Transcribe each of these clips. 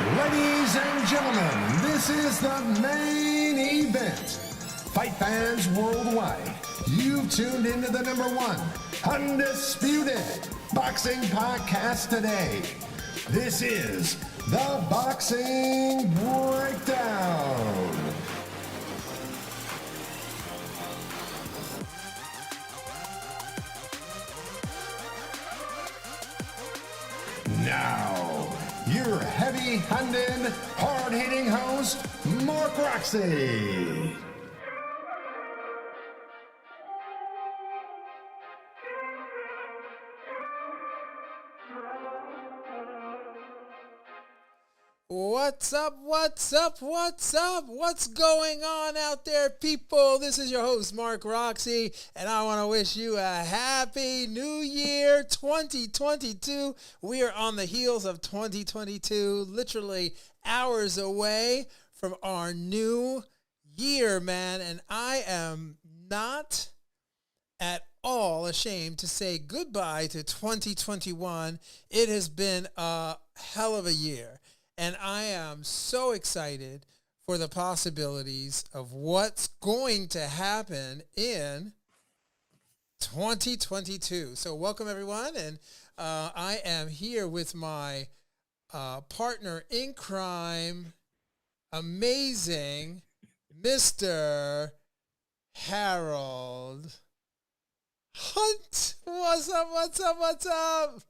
Ladies and gentlemen, this is the main event. Fight fans worldwide, you've tuned into the number one undisputed boxing podcast today. This is the Boxing Breakdown. Now, your heavy-handed, hard-hitting host, Mark Roxy. What's up? What's going on out there, people? This is your host, Mark Roxy, and I want to wish you a happy new year, 2022. We are on the heels of 2022, literally hours away from our new year, man, and I am not at all ashamed to say goodbye to 2021. It has been a hell of a year. And I am so excited for the possibilities of what's going to happen in 2022. So welcome, everyone. And I am here with my partner in crime, amazing Mr. Harold Hunt. What's up?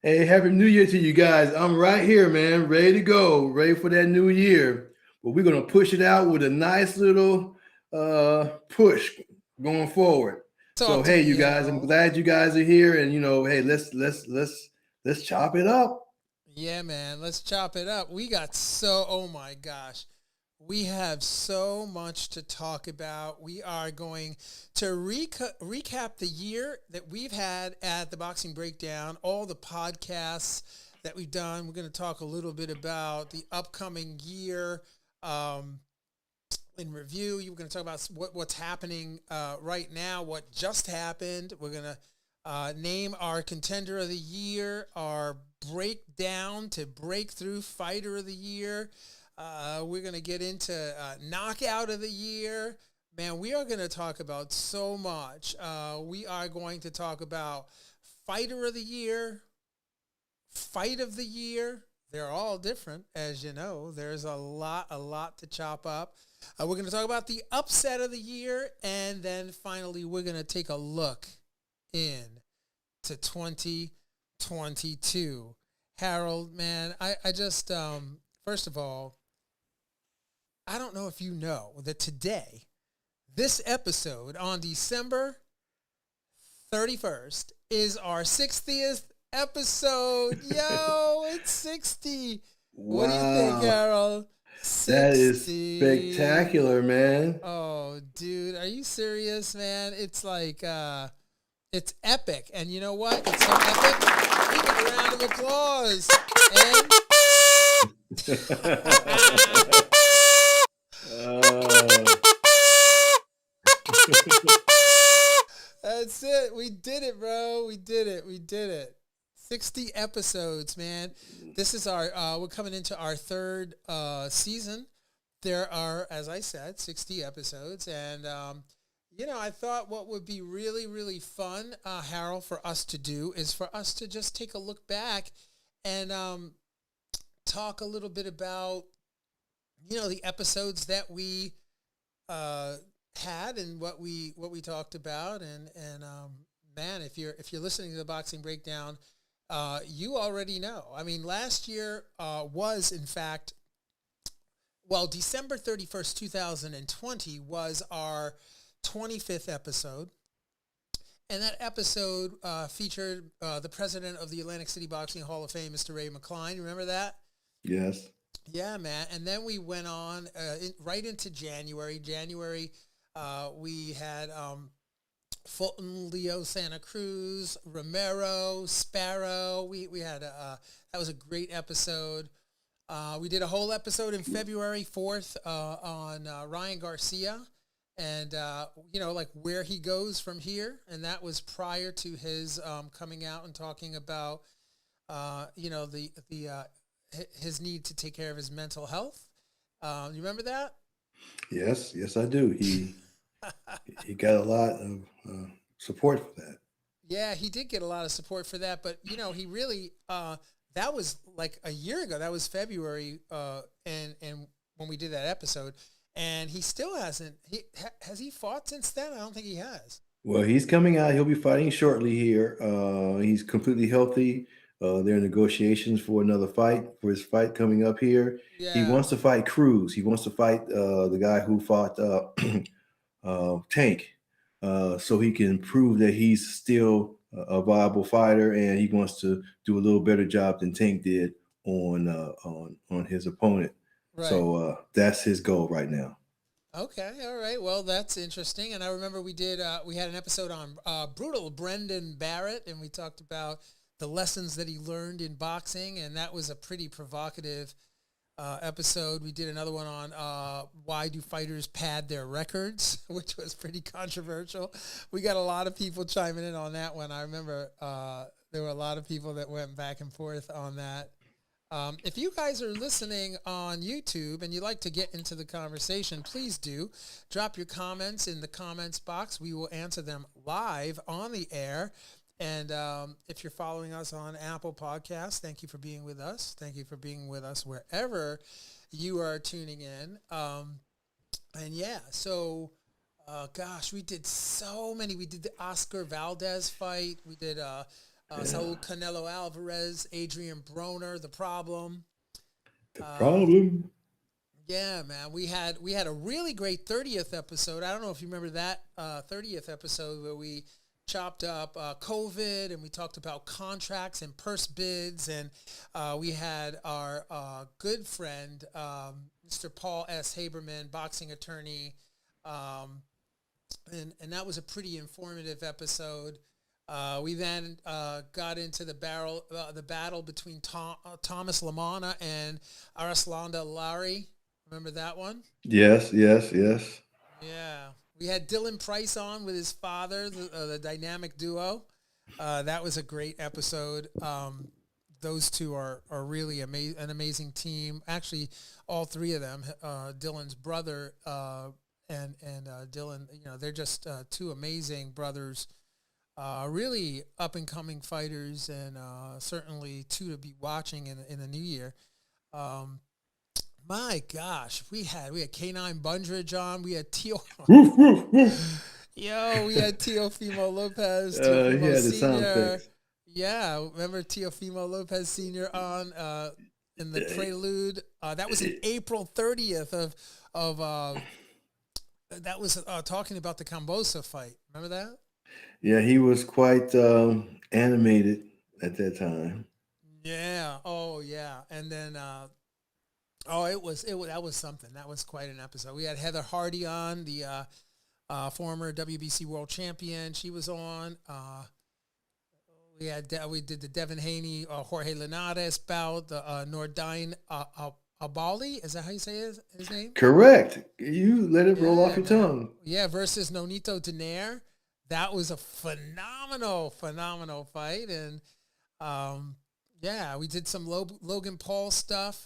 Hey, happy new year to you guys. I'm right here, man, ready to go, ready for that new year. But we're going to push it out with a nice little push going forward. So, hey, you guys, I'm glad you guys are here. And, hey, let's chop it up. Yeah, man, let's chop it up. Oh my gosh. We have so much to talk about. We are going to recap the year that we've had at the Boxing Breakdown, all the podcasts that we've done. We're going to talk a little bit about the upcoming year in review. We're going to talk about what's happening right now, what just happened. We're going to name our contender of the year, our breakdown to breakthrough fighter of the year. We're going to get into knockout of the year. Man, we are going to talk about so much. We are going to talk about fighter of the year, fight of the year. They're all different, as you know. There's a lot to chop up. We're going to talk about the upset of the year. And then finally, we're going to take a look in to 2022. Harold, man, I just, first of all, I don't know if you know that today, this episode on December 31st is our 60th episode. Yo, it's 60. Wow. What do you think, Harold? 60. That is spectacular, man. Oh, dude, are you serious, man? It's like, it's epic. And you know what? It's so epic. Give it a round of applause. And... That's it. We did it, bro. We did it. 60 episodes, man. This is we're coming into our third season. There are, as I said, 60 episodes. And, I thought what would be really, really fun, Harold, for us to do is for us to just take a look back and talk a little bit about, the episodes that we had and what we talked about. And man, if you're listening to the Boxing Breakdown, you already know. I mean, last year was, in fact, December 31st, 2020 was our 25th episode. And that episode featured the president of the Atlantic City Boxing Hall of Fame, Mr. Ray McCline. Remember that? Yes. Yeah, man. And then we went on right into January. We had Fulton, Leo, Santa Cruz, Romero, Sparrow. We had that was a great episode. We did a whole episode in February 4th on Ryan Garcia and, like where he goes from here. And that was prior to his coming out and talking about, the his need to take care of his mental health. You remember that? Yes, I do. He got a lot of support for that. Yeah, he did get a lot of support for that, but he really that was like a year ago. That was February, and when we did that episode, and he still hasn't. Has he fought since then? I don't think he has. Well, he's coming out. He'll be fighting shortly here. He's completely healthy. There are negotiations for another fight, for his fight coming up here. He Yeah, wants to fight Cruz. He wants to fight the guy who fought Tank, so he can prove that he's still a viable fighter, and he wants to do a little better job than Tank did on his opponent. right. So that's his goal right now. Okay, all right. Well, that's interesting. And I remember we had an episode on brutal Brendan Barrett, and we talked about the lessons that he learned in boxing, and that was a pretty provocative episode. We did another one on why do fighters pad their records, which was pretty controversial. We got a lot of people chiming in on that one. I remember there were a lot of people that went back and forth on that. If you guys are listening on YouTube and you'd like to get into the conversation, please do. Drop your comments in the comments box. We will answer them live on the air. And if you're following us on Apple Podcasts, thank you for being with us. Thank you for being with us wherever you are tuning in. And yeah, so, gosh, we did so many. We did the Oscar Valdez fight. We did Saul Canelo Alvarez, Adrian Broner, The Problem. The Problem. Yeah, man. We had a really great 30th episode. I don't know if you remember that 30th episode where we chopped up COVID, and we talked about contracts and purse bids, and we had our good friend, Mr. Paul S. Haberman, boxing attorney, and that was a pretty informative episode. We then got into the battle between Thomas Lamana and Araslanda Lari. Remember that one? Yes. Yeah. We had Dylan Price on with his father, the dynamic duo. That was a great episode. Those two are really an amazing team. Actually, all three of them, Dylan's brother and Dylan, they're just two amazing brothers. Really up-and-coming fighters, and certainly two to be watching in the new year. My gosh, we had K9 Bundridge on. We had we had Teofimo Lopez. He had the Teofimo sound Senior. effects. Yeah, remember Teofimo Lopez Senior on in the prelude. That was in April 30th of that was talking about the Cambosos fight. Remember that? Yeah, he was quite animated at that time. Yeah. Oh, yeah. And then, that was something. That was quite an episode. We had Heather Hardy on, the former WBC world champion. She was on. We did the Devin Haney, Jorge Linares bout, the Nordine Abali. Is that how you say his name? Correct. You let it roll off your tongue. Yeah, versus Nonito Donaire. That was a phenomenal fight. And, we did some Logan Paul stuff.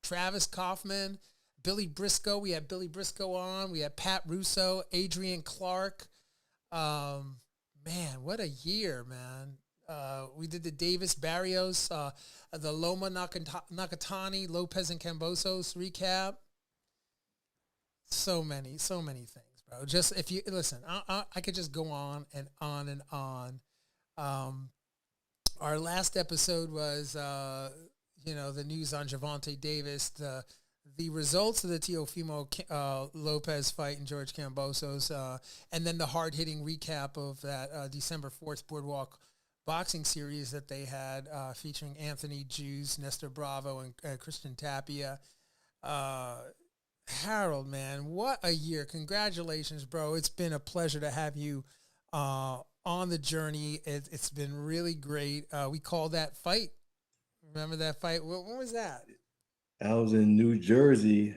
Travis Kaufman, Billy Briscoe. We had Billy Briscoe on. We had Pat Russo, Adrian Clark. Man, what a year, man. We did the Davis Barrios, the Loma Nakatani, Lopez and Cambosos recap. So many things. Bro. Just if you listen, I could just go on and on and on. Our last episode was, the news on Gervonta Davis, the results of the Teofimo Lopez fight and George Cambosos, and then the hard-hitting recap of that December 4th Boardwalk boxing series that they had featuring Anthony Jews, Nestor Bravo, and Christian Tapia. Harold, man, what a year. Congratulations, bro. It's been a pleasure to have you on the journey. It's been really great. We called that fight. Remember that fight? When was that? I was in New Jersey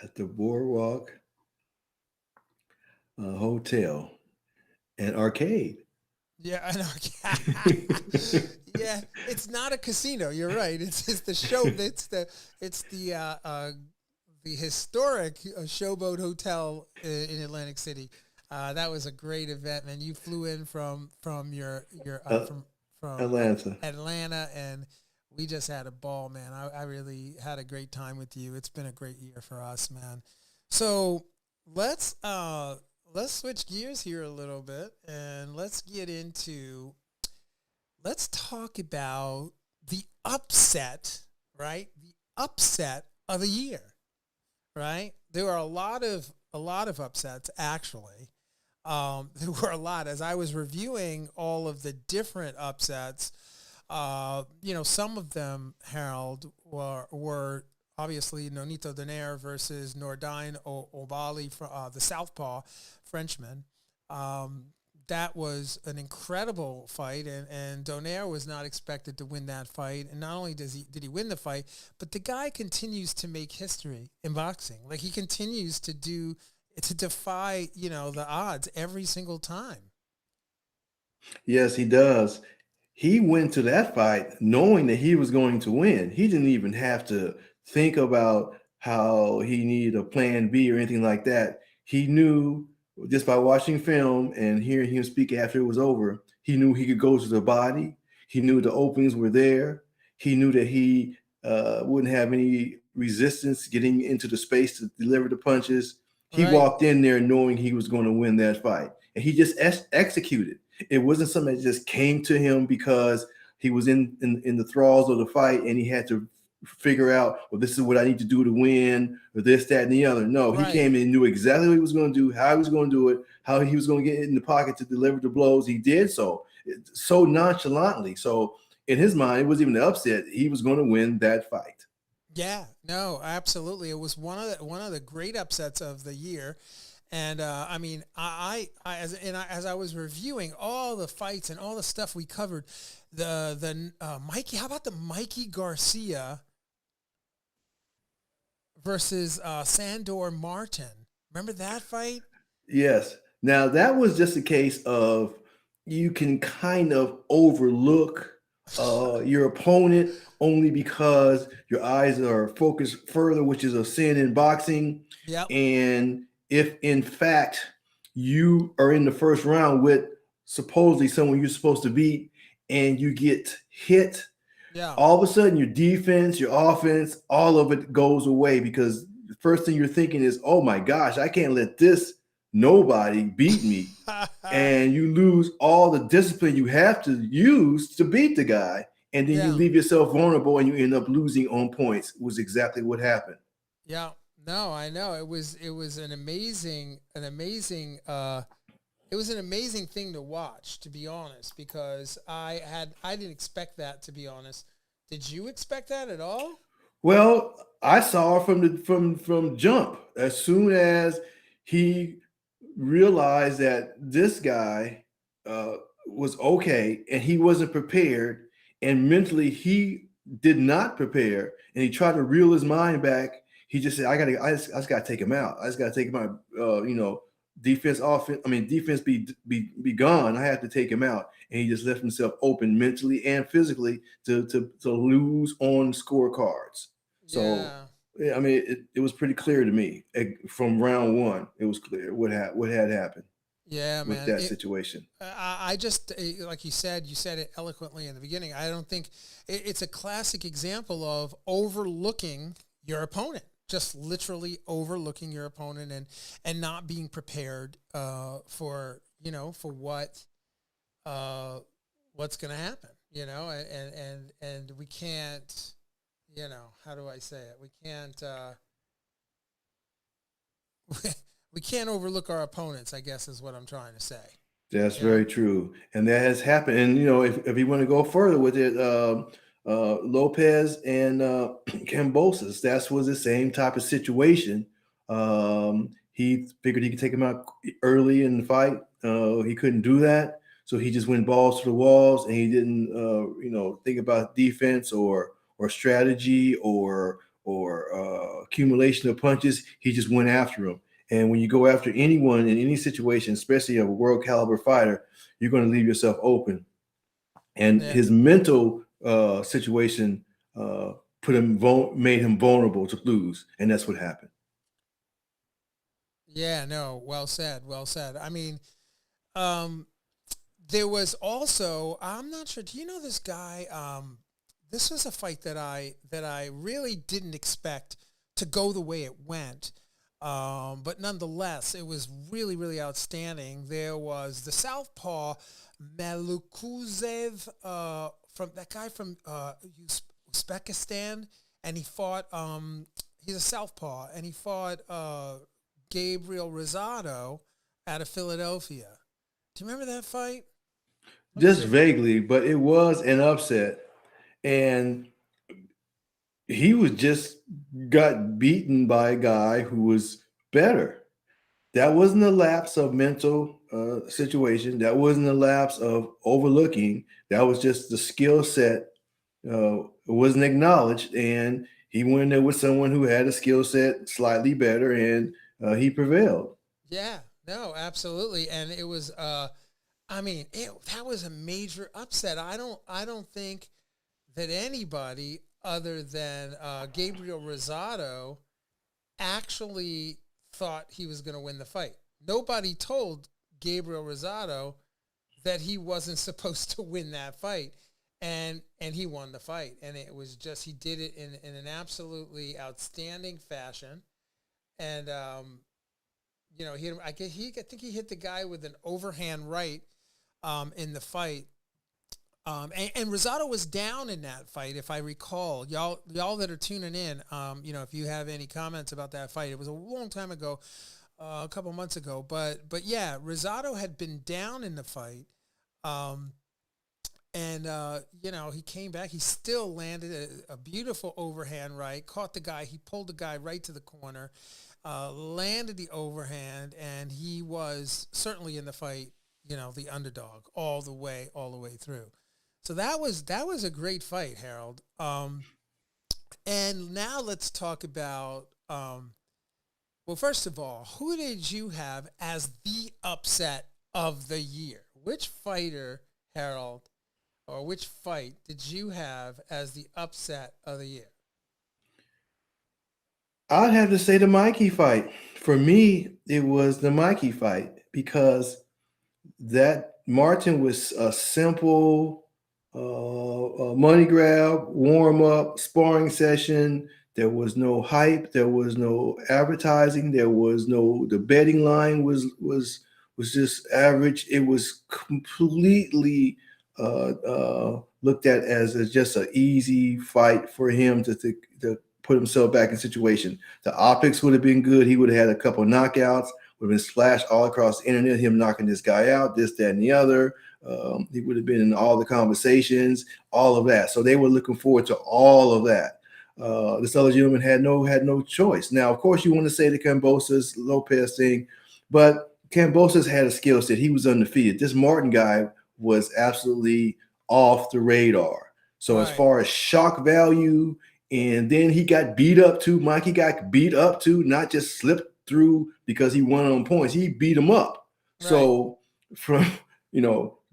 at the Boardwalk Hotel and Arcade. Yeah, an arcade. Yeah, it's not a casino. You're right. It's the show. It's the historic Showboat Hotel in Atlantic City. That was a great event, man. You flew in from Atlanta. Atlanta, and we just had a ball, man. I really had a great time with you. It's been a great year for us, man. So let's switch gears here a little bit, and let's talk about the upset, right? The upset of the year, right? There were a lot of upsets, actually. There were a lot. As I was reviewing all of the different upsets, some of them, Harold, were obviously Nonito Donaire versus Nordine Obali, the Southpaw Frenchman. That was an incredible fight, and Donaire was not expected to win that fight. And not only did he win the fight, but the guy continues to make history in boxing. Like, he continues to defy, the odds every single time. Yes, he does. He went to that fight knowing that he was going to win. He didn't even have to think about how he needed a plan B or anything like that. He knew just by watching film and hearing him speak after it was over, he knew he could go to the body. He knew the openings were there. He knew that he wouldn't have any resistance getting into the space to deliver the punches. He walked in there knowing he was going to win that fight, and he just executed. It wasn't something that just came to him because he was in the thralls of the fight and he had to figure out, well, this is what I need to do to win, or this, that, and the other. No, he came in and knew exactly what he was going to do, how he was going to do it, how he was going to get in the pocket to deliver the blows. He did so nonchalantly. So in his mind, it wasn't even an upset. He was going to win that fight. Yeah, no, absolutely. It was one of the great upsets of the year. And as I was reviewing all the fights and all the stuff we covered, the Mikey, how about the Mikey Garcia versus Sandor Martin? Remember that fight? Yes. Now that was just a case of you can kind of overlook your opponent only because your eyes are focused further, which is a sin in boxing. Yep. And if in fact you are in the first round with supposedly someone you're supposed to beat and you get hit, all of a sudden your defense, your offense, all of it goes away, because the first thing you're thinking is, oh my gosh, I can't let this nobody beat me. And you lose all the discipline you have to use to beat the guy. And then you leave yourself vulnerable and you end up losing on points. It was exactly what happened. Yeah. No, I know. It was an amazing thing to watch, to be honest, because I didn't expect that, to be honest. Did you expect that at all? Well, I saw from jump. As soon as he realized that this guy was okay and he wasn't prepared, and mentally he did not prepare, and he tried to reel his mind back. He just said, I just got to take him out. I just got to take him out. Defense, offense. I mean, defense be gone. I have to take him out, and he just left himself open mentally and physically to lose on scorecards. So, I mean, it was pretty clear to me from round one. It was clear what had happened. Yeah, with man. That situation. I just, like you said it eloquently in the beginning. I don't think it's a classic example of overlooking your opponent. Just literally overlooking your opponent and not being prepared for what's going to happen, and we can't, how do I say it? We can't we can't overlook our opponents, I guess is what I'm trying to say. That's very true, and that has happened. And if you want to go further with it, Lopez and Cambosos, that was the same type of situation. He figured he could take him out early in the fight. He couldn't do that, so he just went balls to the walls, and he didn't, think about defense or strategy or accumulation of punches. He just went after him. And when you go after anyone in any situation, especially a world caliber fighter, you're going to leave yourself open. and Yeah. his mental situation made him vulnerable to lose, and that's what happened. Yeah, no, well said, well said. I mean, um, there was also, I'm not sure, do you know this guy? This was a fight that I really didn't expect to go the way it went. But nonetheless, it was really, really outstanding. There was the Southpaw Melukuzev, from that guy from Uzbekistan, and he fought. He's a Southpaw, and he fought Gabriel Rosado out of Philadelphia. Do you remember that fight? Let me Just see. vaguely, but it was an upset, and he was just got beaten by a guy who was better. That wasn't a lapse of mental situation. That wasn't a lapse of overlooking. That was just the skill set wasn't acknowledged, and he went there with someone who had a skill set slightly better, and he prevailed. Yeah, no, absolutely, and it was. I mean, that was a major upset. I don't think that anybody other than Gabriel Rosado actually thought he was going to win the fight. Nobody told Gabriel Rosado that he wasn't supposed to win that fight, and he won the fight. And it was just, he did it in an absolutely outstanding fashion. And I think he hit the guy with an overhand right in the fight. And Rosado was down in that fight, if I recall. Y'all that are tuning in, if you have any comments about that fight, it was a long time ago, a couple months ago. But yeah, Rosado had been down in the fight, and he came back. He still landed a beautiful overhand right, caught the guy. He pulled the guy right to the corner, landed the overhand, and he was certainly in the fight, the underdog all the way through. So that was a great fight, Harold. And now let's talk about, well, first of all, who did you have as the upset of the year? Which fighter, Harold, or which fight did you have as the upset of the year? I'd have to say the Mikey fight. For me, it was the Mikey fight because that Martin was a simple money grab, warm up, sparring session. There was no hype. There was no advertising. The betting line was just average. It was completely looked at as just an easy fight for him to put himself back in situation. The optics would have been good. He would have had a couple knockouts. Would have been splashed all across the internet. Him knocking this guy out, this, that, and the other. He would have been in all the conversations, all of that. So they were looking forward to all of that. This other gentleman had no choice. Now, of course, you want to say the Cambosos Lopez thing, but Cambosos had a skill set. He was undefeated. This Martin guy was absolutely off the radar. So as Right. far as shock value, and then he got beat up too. Mikey got beat up too, not just slipped through because he won on points. He beat him up. Right. So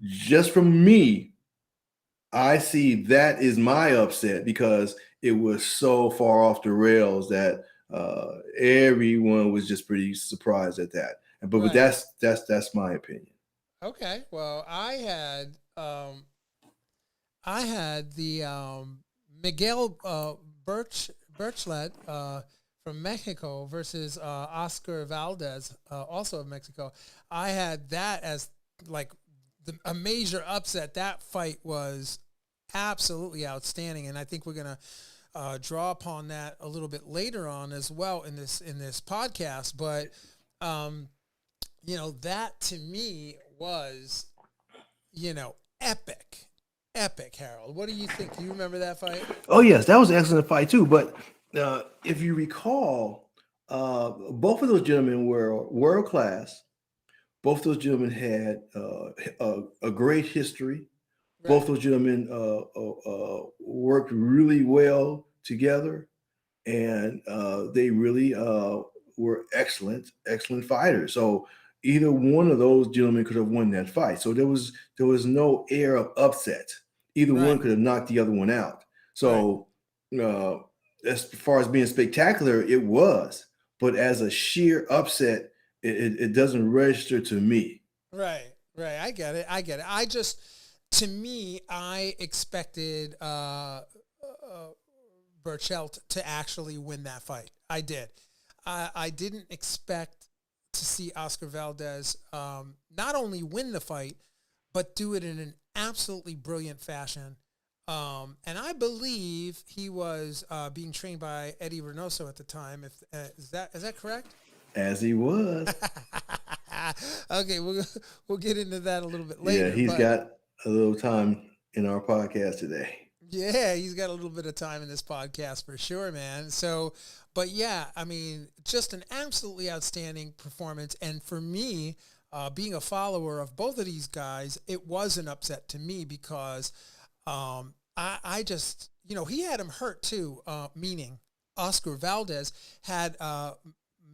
just from me, I see that is my upset because it was so far off the rails that everyone was just pretty surprised at that. But Right. that's my opinion. Okay. Well, I had the Miguel Birchlet from Mexico versus Oscar Valdez, also of Mexico. I had that as like a major upset. That fight was absolutely outstanding, and I think we're gonna draw upon that a little bit later on as well in this podcast. But that to me was epic, Harold. What do you think? Do you remember that fight? Oh yes, that was an excellent fight too. But if you recall, both of those gentlemen were world class. Both those gentlemen had a great history. Both Right. those gentlemen worked really well together, and they really were excellent fighters. So either one of those gentlemen could have won that fight. So there was no air of upset. Either one Right. could have knocked the other one out. So, as far as being spectacular, it was. But as a sheer upset, it doesn't register to me. Right. Right. I get it. I get it. I just, to me, I expected Burchelt to actually win that fight. I did. I didn't expect to see Oscar Valdez not only win the fight, but do it in an absolutely brilliant fashion. And I believe he was being trained by Eddie Reynoso at the time. If is that correct? As he was. Okay, we'll get into that a little bit Yeah, later. he's But got a little time in our podcast today. yeah, he's got a little bit of time in this podcast for sure, man. So, but yeah, I mean, just an absolutely outstanding performance. And for me, being a follower of both of these guys, it was an upset to me because I just, he had him hurt too, meaning Oscar Valdez had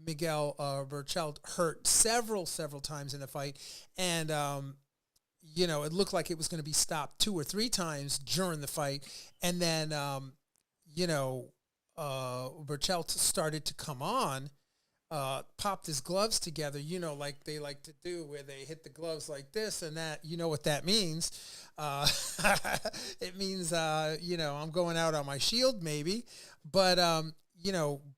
Miguel Burchelt hurt several times in the fight. And, it looked like it was going to be stopped 2 or 3 times during the fight. And then, Burchelt started to come on, popped his gloves together, like they like to do, where they hit the gloves like this and that. You know what that means. It means, I'm going out on my shield maybe. But,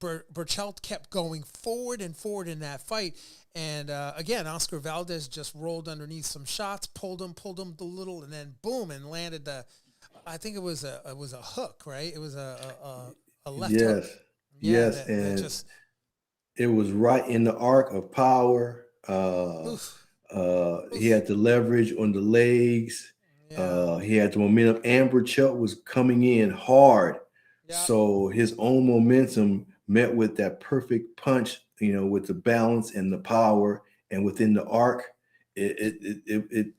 Burchelt kept going forward and forward in that fight. And again, Oscar Valdez just rolled underneath some shots, pulled him a little, and then boom, and landed I think it was a hook, right? It was a left hook. Yes. Yeah, Yes. that And just it was right in the arc of power. oof, He had the leverage on the legs. yeah, He had the momentum. Amber Chuck was coming in hard. yeah. So his own momentum met with that perfect punch, with the balance and the power, and within the arc, it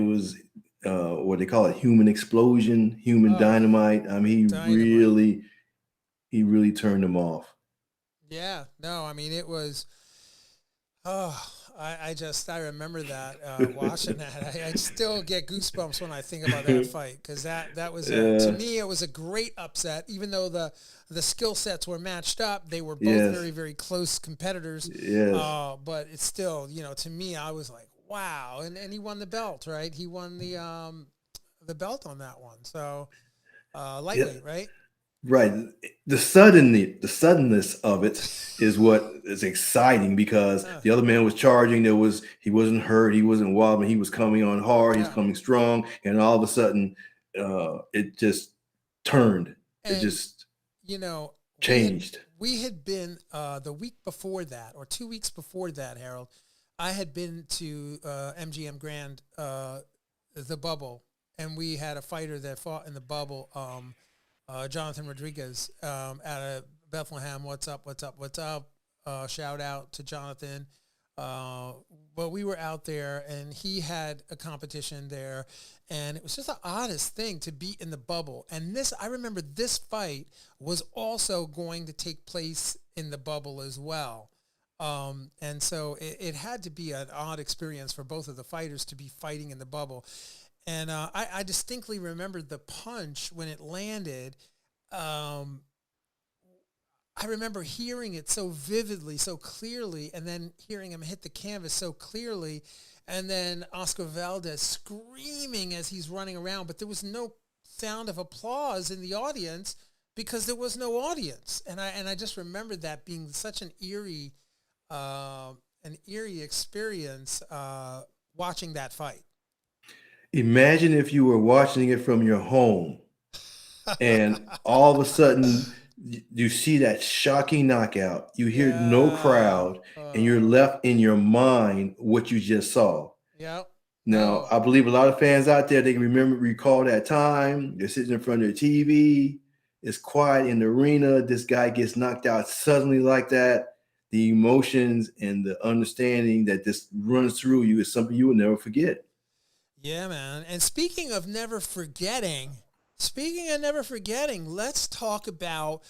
was what they call it, human explosion, human Oh, dynamite. I mean, dynamite. he really turned them off. Yeah, no, I mean it was. Oh, I remember that watching that. I still get goosebumps when I think about that fight because that was to Yeah. me it was a great upset. Even though the skill sets were matched up, they were both Yes. very very close competitors. Yes. But it's still to me I was like wow, and he won the belt, right? He won the belt on that one. So Yeah. lightweight, right? Right. The suddenness of it is what is exciting because Uh, the other man was charging. He wasn't hurt. He wasn't wobbling. He was coming on hard. He's yeah, coming strong. And all of a sudden, it just turned. It and just you know, changed. we had been the week before that, or 2 weeks before that, Harold. I had been to MGM Grand, the bubble, and we had a fighter that fought in the bubble, Jonathan Rodriguez, out of Bethlehem. What's up? What's up? What's up? Shout out to Jonathan. But we were out there, and he had a competition there, and it was just the oddest thing to be in the bubble. And I remember this fight was also going to take place in the bubble as well. And so it had to be an odd experience for both of the fighters to be fighting in the bubble. And I distinctly remember the punch when it landed. I remember hearing it so vividly, so clearly, and then hearing him hit the canvas so clearly, and then Oscar Valdez screaming as he's running around, but there was no sound of applause in the audience because there was no audience. And I just remember that being such an eerie experience watching that fight. Imagine if you were watching it from your home and all of a sudden you see that shocking knockout. You hear no Yeah. crowd and you're left in your mind what you just saw. Yeah. Now, No. I believe a lot of fans out there, they can recall that time. They're sitting in front of their TV. It's quiet in the arena. This guy gets knocked out suddenly like that. The emotions and the understanding that this runs through you is something you will never forget. Yeah, man. And speaking of never forgetting, let's talk about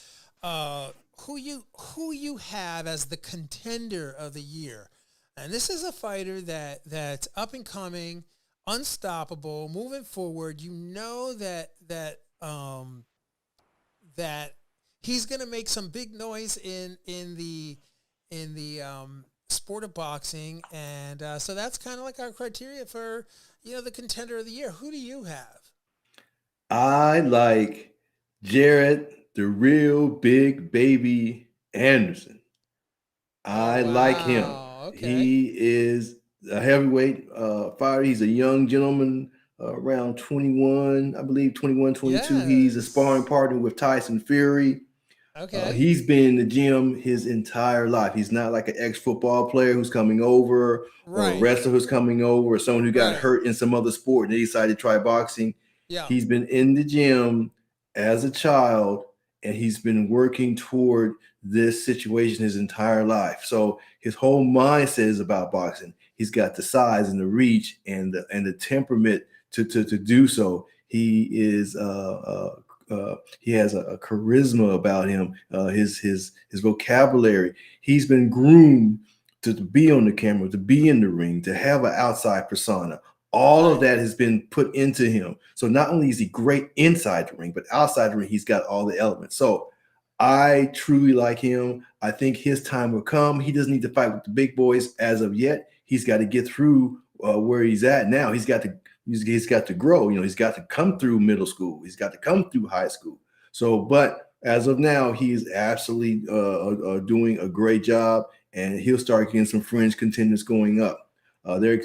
who you have as the contender of the year. And this is a fighter that's up and coming. unstoppable, moving forward. You know that he's going to make some big noise in the sport of boxing, and so that's kind of like our criteria for the contender of the year. Who do you have? I like Jarrett, the real big baby Anderson. Oh I like him. wow, okay, He is a heavyweight fighter. He's a young gentleman, around 21, I believe 21, 22. He's a sparring yes, partner with Tyson Fury. okay, He's been in the gym his entire life. He's not like an ex-football player who's coming over, or a right, wrestler who's coming over, or someone who got right, hurt in some other sport and they decided to try boxing. yeah, He's been in the gym as a child, and he's been working toward this situation his entire life. So his whole mindset is about boxing. He's got the size and the reach and the temperament to do so. He has a charisma about him. His vocabulary. He's been groomed to be on the camera, to be in the ring, to have an outside persona. All of right. that has been put into him. So not only is he great inside the ring, but outside the ring, he's got all the elements. So I truly like him. I think his time will come. He doesn't need to fight with the big boys as of yet. He's got to get through where he's at now. He's got to grow. He's got to come through middle school. He's got to come through high school. So, but as of now, he's absolutely doing a great job, and he'll start getting some fringe contenders going up. They're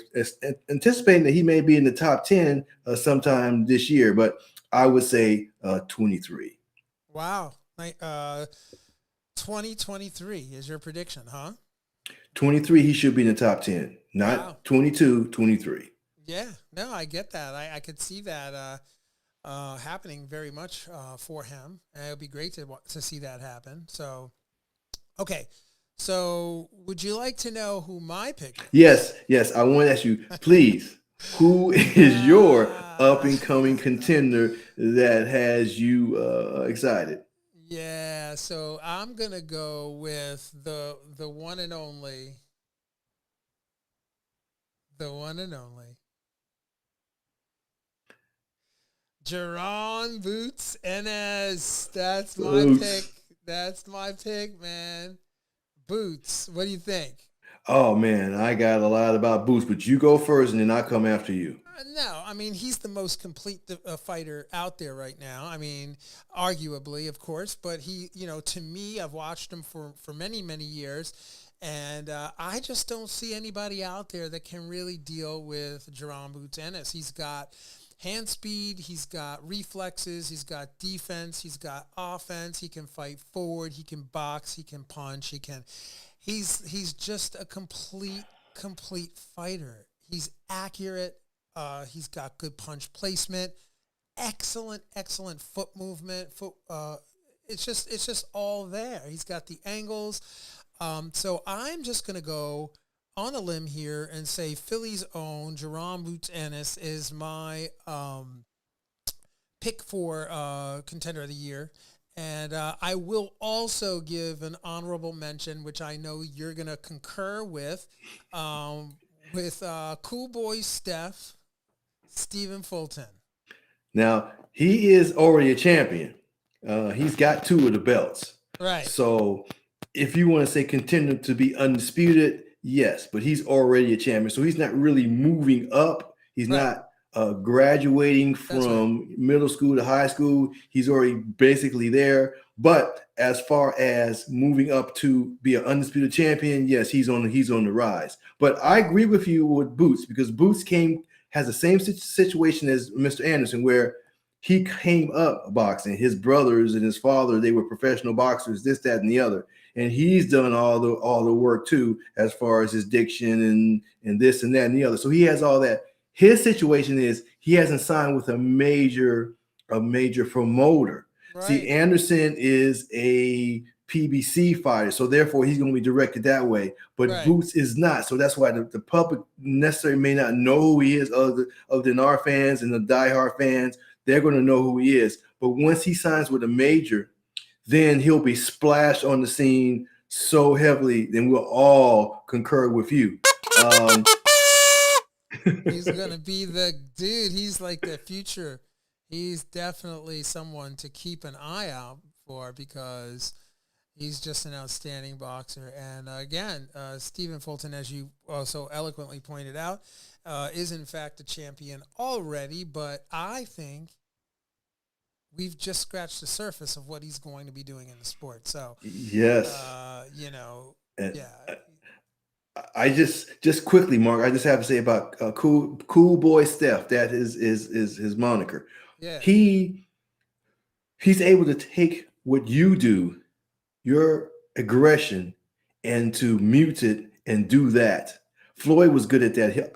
anticipating that he may be in the top 10 sometime this year, but I would say 23. Wow, 2023 is your prediction, huh? 23, he should be in the top 10, Wow. not 22, 23. Yeah, no, I get that. I could see that happening very much for him. And it would be great to see that happen. So, okay. So, would you like to know who my pick is? Yes. I want to ask you, please, who is your up and coming contender that has you excited? Yeah, so I'm gonna go with the one and only, the one and only Jerron Boots Ennis. That's my pick. Oops. That's my pick, man. Boots. What do you think? Oh man, I got a lot about Boots, but you go first, and then I'll come after you. No, I mean he's the most complete fighter out there right now. I mean, arguably, of course, but he, to me, I've watched him for many many years, and I just don't see anybody out there that can really deal with Jerron Boots Ennis. He's got hand speed, he's got reflexes, he's got defense, he's got offense. He can fight forward, he can box, he can punch, he can. He's just a complete fighter. He's accurate. He's got good punch placement, excellent foot movement. It's just all there. He's got the angles. So I'm just gonna go on a limb here and say Philly's own Jerron Boots Ennis is my pick for contender of the year. And I will also give an honorable mention, which I know you're going to concur with Cool Boy Stephen Fulton. Now, he is already a champion. He's got 2 of the belts. Right. So if you want to say contender to be undisputed, yes, but he's already a champion. So he's not really moving up. He's Right. not graduating from middle school to high school. He's already basically there. But as far as moving up to be an undisputed champion, yes, he's on the rise. But I agree with you with Boots, because Boots has the same situation as Mr. Anderson, where he came up boxing. His brothers and his father, they were professional boxers, this, that, and the other. And he's done all the work too, as far as his diction and this and that and the other. So he has all that. His situation is he hasn't signed with a major promoter. Right. See, Anderson is a PBC fighter, so therefore he's going to be directed that way. But Right. Boots is not, so that's why the public necessarily may not know who he is, other than our fans and the diehard fans. They're going to know who he is. But once he signs with a major, then he'll be splashed on the scene so heavily, then we'll all concur with you. He's going to be the dude. He's like the future. He's definitely someone to keep an eye out for because he's just an outstanding boxer. And again, Stephen Fulton, as you also eloquently pointed out, is in fact a champion already. But I think we've just scratched the surface of what he's going to be doing in the sport. So, Yes. you know, And yeah. I just quickly, Mark, I just have to say about cool boy Steph. That is his moniker. Yeah. He's able to take what you do, your aggression, and to mute it and do that. Floyd was good at that.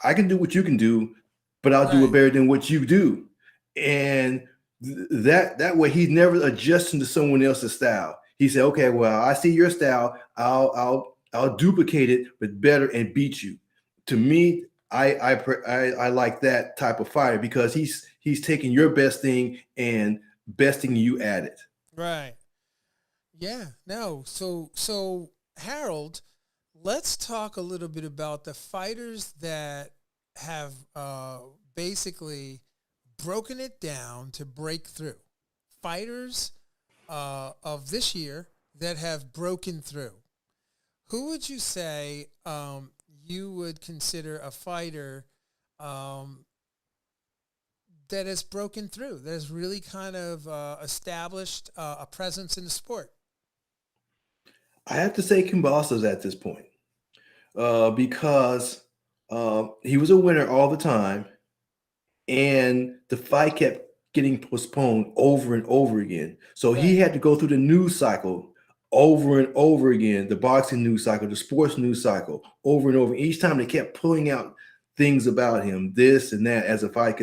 I can do what you can do, but I'll do it Right. better than what you do. And that way he's never adjusting to someone else's style. He said, okay, well, I see your style. I'll duplicate it, but better and beat you. To me, I like that type of fighter because he's taking your best thing and besting you at it. Right. Yeah. No. So Harold, let's talk a little bit about the fighters that have basically broken it down to break through. Fighters of this year that have broken through. Who would you say you would consider a fighter that has broken through, that has really kind of established a presence in the sport? I have to say Cambosos at this point because he was a winner all the time, and the fight kept getting postponed over and over again. So he Right. had to go through the news cycle over and over again, the boxing news cycle, the sports news cycle, over and over. Each time they kept pulling out things about him, this and that, as the fight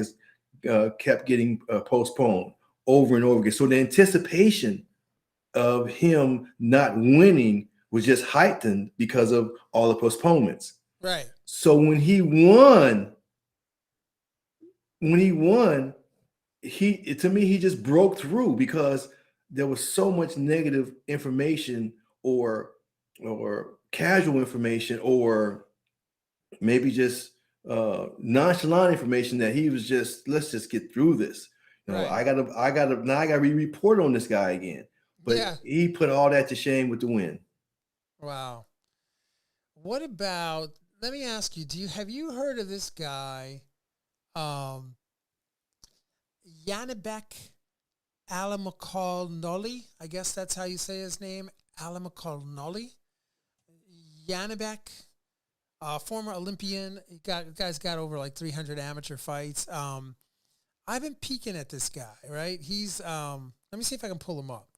kept getting postponed over and over again. So the anticipation of him not winning was just heightened because of all the postponements. Right. So when he won, he just broke through because there was so much negative information or casual information or maybe just nonchalant information that he was just, let's just get through this. Right. I gotta report on this guy again. But Yeah. he put all that to shame with the win. Wow. What about, let me ask you, have you heard of this guy, Yanibek Alamakalnoli? I guess that's how you say his name, Alamakalnoli. Yanibek, former Olympian. Guy's got over like 300 amateur fights. I've been peeking at this guy, right? He's, let me see if I can pull him up.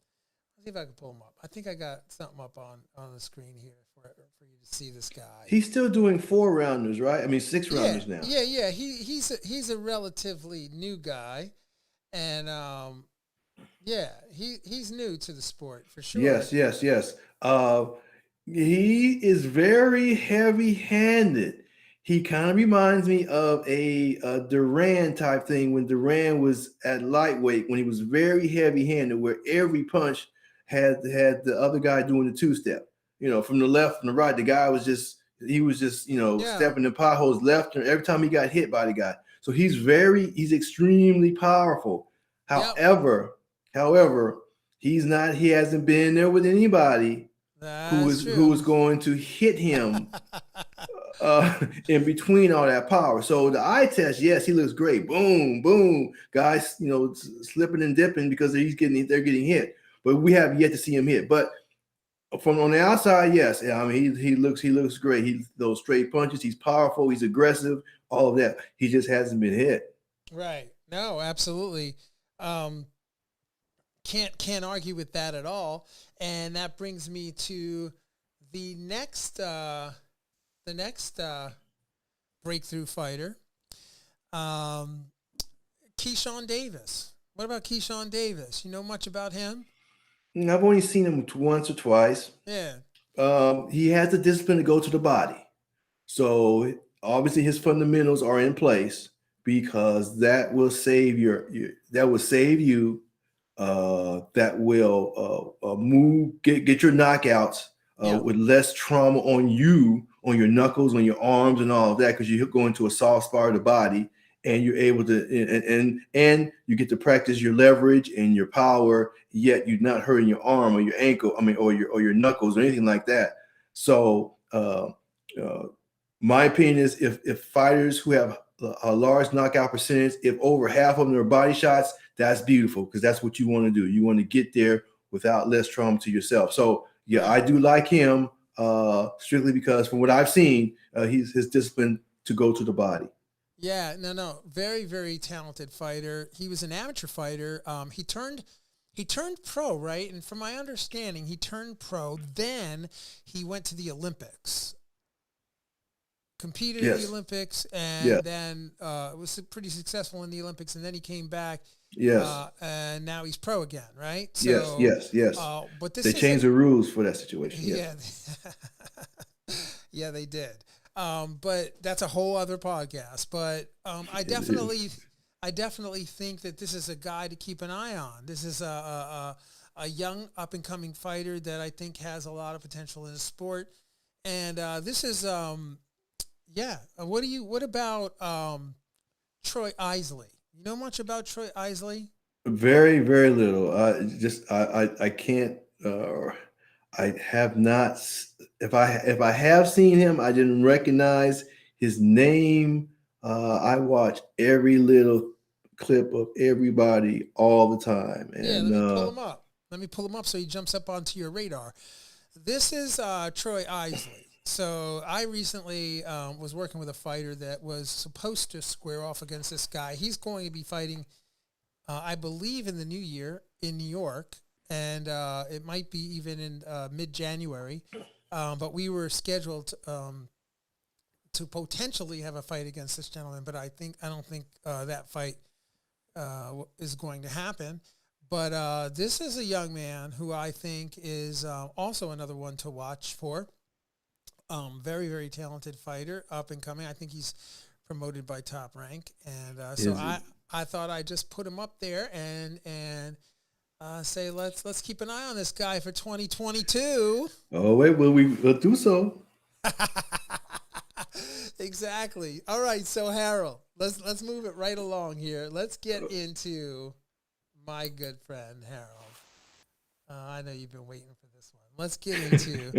I think I got something up on the screen here for you to see this guy. He's still doing 4-rounders, right? I mean, 6-rounders now. Yeah. He's a relatively new guy, and he's new to the sport for sure. Yes. He is very heavy-handed. He kind of reminds me of a Duran type thing when Duran was at lightweight, when he was very heavy-handed, where every punch had the other guy doing the two-step. From the left and the right, the guy was just stepping in potholes left, and every time he got hit by the guy. So he's extremely powerful. However, he hasn't been there with anybody who was going to hit him in between all that power. So the eye test, yes, he looks great. Boom, boom. Guys, slipping and dipping because they're getting hit. But we have yet to see him hit. But from on the outside, yes. I mean, he looks great. Those straight punches, he's powerful, he's aggressive, all of that. He just hasn't been hit. Right. No, absolutely. Can't argue with that at all. And that brings me to the next breakthrough fighter, Keyshawn Davis. What about Keyshawn Davis? You know much about him? I've only seen him once or twice. Yeah. He has the discipline to go to the body. So obviously his fundamentals are in place because that will save you. That will move, get your knockouts with less trauma on you on your knuckles, on your arms, and all of that, because you go into a soft spot of the body, and you're able to and you get to practice your leverage and your power, yet you're not hurting your arm or your ankle, or your knuckles or anything like that. So my opinion is, if fighters who have a large knockout percentage, if over half of them are body shots, that's beautiful, because that's what you want to do. You want to get there without less trauma to yourself. So yeah, I do like him strictly because from what I've seen, he's his discipline to go to the body. Yeah, no, very, very talented fighter. He was an amateur fighter. He turned pro, right? And from my understanding, he turned pro. Then he went to the Olympics, competed in the Olympics, and then was pretty successful in the Olympics. And then he came back. Yes. And now he's pro again, right? So, yes. But they changed the rules for that situation. Yeah, yeah, they did. But that's a whole other podcast. But I definitely think that this is a guy to keep an eye on. This is a young up and coming fighter that I think has a lot of potential in the sport. And this is What about Troy Eisley? You know much about Troy Eisley? Very, very little. I can't. I have not. If I have seen him, I didn't recognize his name. I watch every little clip of everybody all the time. And, let me pull him up. Let me pull him up so he jumps up onto your radar. This is Troy Eisley. So I recently was working with a fighter that was supposed to square off against this guy. He's going to be fighting, I believe, in the new year in New York, and it might be even in mid-January. But we were scheduled to potentially have a fight against this gentleman, but I don't think that fight is going to happen. But this is a young man who I think is also another one to watch for. Very, very talented fighter, up and coming. I think he's promoted by Top Rank, and so I thought I'd just put him up there and say let's keep an eye on this guy for 2022. Oh wait, we'll do so. Exactly. All right, so Harold, let's move it right along here. Let's get into my good friend Harold. I know you've been waiting for this one. Let's get into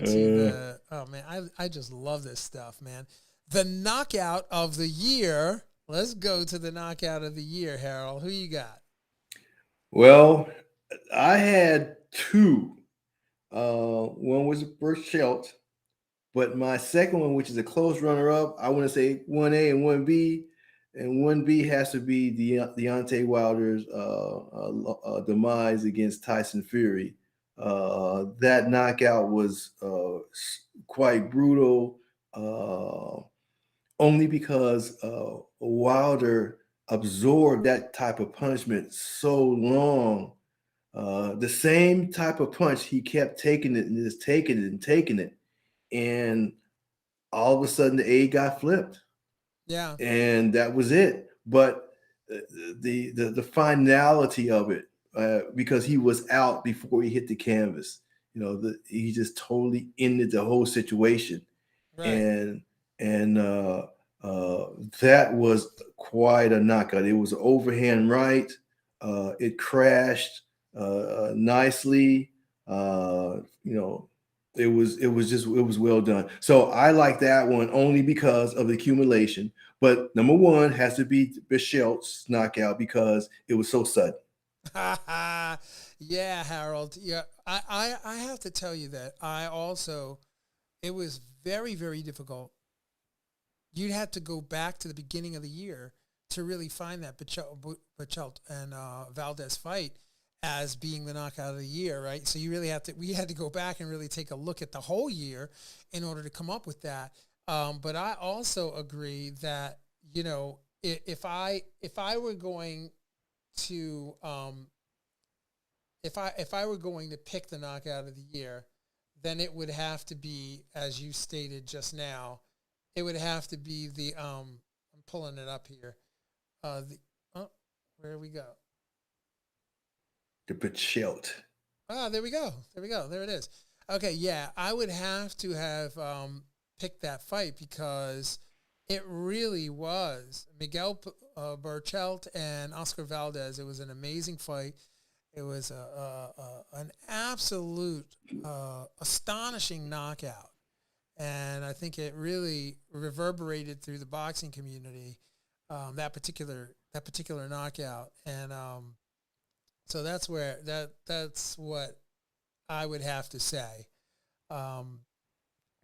the, oh man, I just love this stuff, man. The knockout of the year. Let's go to the knockout of the year, Harold. Who you got? Well, I had two. One was Burchelt, but my second one, which is a close runner-up, I want to say 1A and 1B. And 1B has to be Deontay Wilder's demise against Tyson Fury. That knockout was quite brutal, only because Wilder absorbed that type of punishment so long. The same type of punch, he kept taking it and just taking it and taking it. And all of a sudden, the A got flipped. Yeah, and that was it. But the finality of it, because he was out before he hit the canvas, he just totally ended the whole situation, right. and that was quite a knockout. It was overhand right. It crashed nicely. It was well done. So I like that one only because of the accumulation. But number one has to be Burchelt's knockout because it was so sudden. Yeah, Harold. Yeah, I have to tell you that it was very, very difficult. You'd have to go back to the beginning of the year to really find that Burchelt and Valdez fight as being the knockout of the year, right? So we had to go back and really take a look at the whole year in order to come up with that. But I also agree that, if I were going to, if I were going to pick the knockout of the year, then it would have to be, as you stated just now, it would have to be I'm pulling it up here. Where we go? The Burchelt. There we go. There it is. Okay, yeah, I would have to have picked that fight because it really was Miguel Burchelt and Oscar Valdez. It was an amazing fight. It was an absolute astonishing knockout, and I think it really reverberated through the boxing community. That particular knockout, and so that's what I would have to say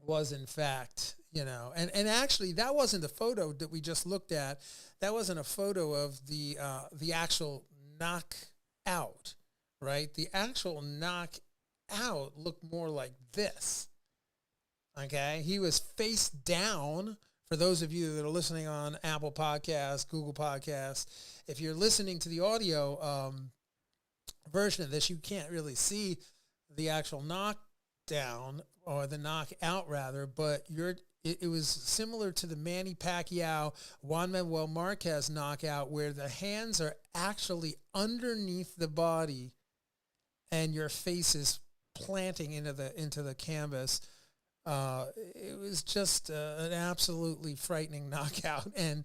was in fact, and actually that wasn't the photo that we just looked at. That wasn't a photo of the actual knockout, right? The actual knockout looked more like this. Okay, he was face down. For those of you that are listening on Apple Podcasts, Google Podcasts, if you're listening to the audio version of this, you can't really see the actual knockdown or the knockout rather, but it was similar to the Manny Pacquiao, Juan Manuel Marquez knockout, where the hands are actually underneath the body and your face is planting into the canvas. It was just an absolutely frightening knockout and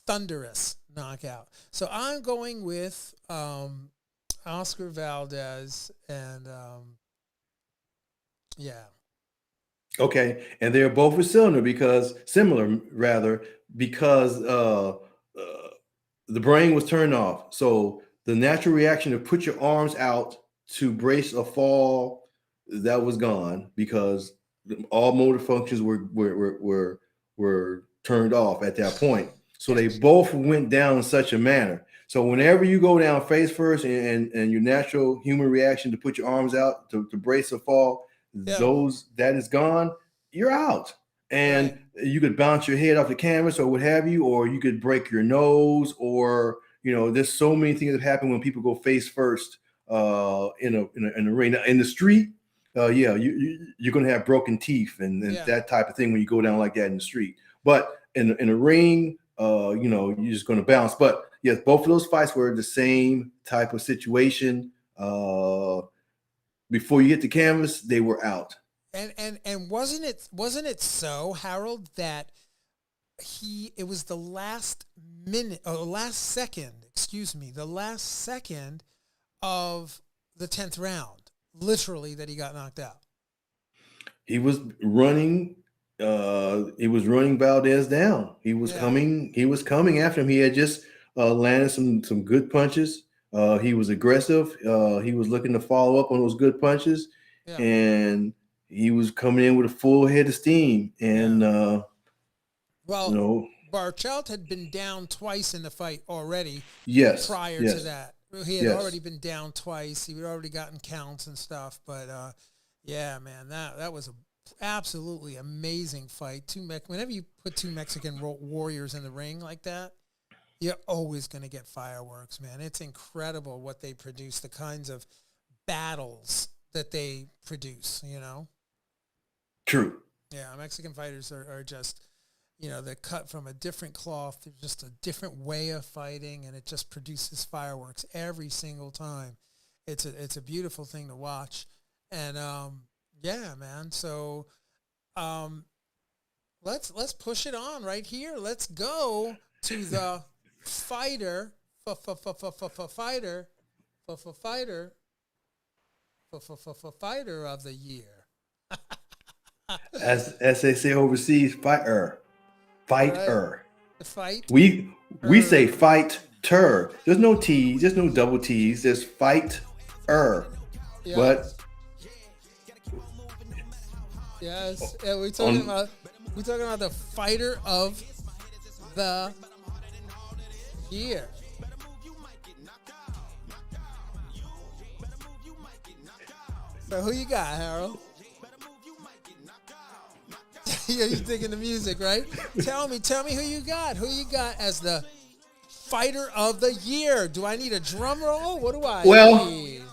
thunderous knockout. So I'm going with Oscar Valdez, and yeah. Okay, and they're both similar because the brain was turned off. So the natural reaction to put your arms out to brace a fall, that was gone because all motor functions were turned off at that point. So they both went down in such a manner. So whenever you go down face first and your natural human reaction to put your arms out to brace a fall, that is gone, you're out. And you could bounce your head off the canvas or what have you, or you could break your nose, or there's so many things that happen when people go face first in a ring. In the street, you're going to have broken teeth and that type of thing when you go down like that in the street. But in a ring, you're just going to bounce. But yes, both of those fights were the same type of situation. Before you hit the canvas, they were out. And wasn't it so, Harold, that it was the last second of the 10th round, literally, that he got knocked out. He was running Valdez down. He was coming after him. He had just landed some good punches. He was aggressive. He was looking to follow up on those good punches, and he was coming in with a full head of steam. And Barchelt had been down twice in the fight already. Yes. Prior to that, he had already been down twice. He had already gotten counts and stuff. But man, that was an absolutely amazing fight. Whenever you put two Mexican warriors in the ring like that, you're always going to get fireworks, man. It's incredible what they produce, the kinds of battles that they produce, True. Yeah, Mexican fighters are just, they're cut from a different cloth. They're just a different way of fighting, and it just produces fireworks every single time. It's a beautiful thing to watch. And, man. So let's push it on right here. Let's go to the fighter of the year. As they say overseas, fighter. The fight. We say fighter. There's no T's. There's no double T's. There's fighter. Yeah. But yes, we're talking about the fighter of the year. So who you got, Harold? Yeah, you're thinking the music, right? Tell me who you got. Who you got as the fighter of the year? Do I need a drum roll? What do I need?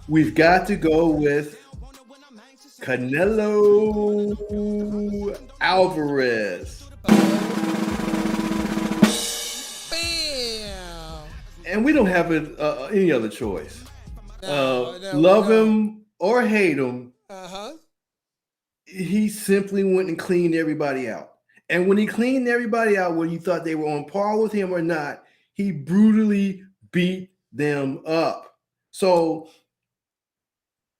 We've got to go with Canelo Alvarez. Bam! And we don't have any other choice. Love him or hate him. he simply went and cleaned everybody out. And when he cleaned everybody out, whether you thought they were on par with him or not, he brutally beat them up. So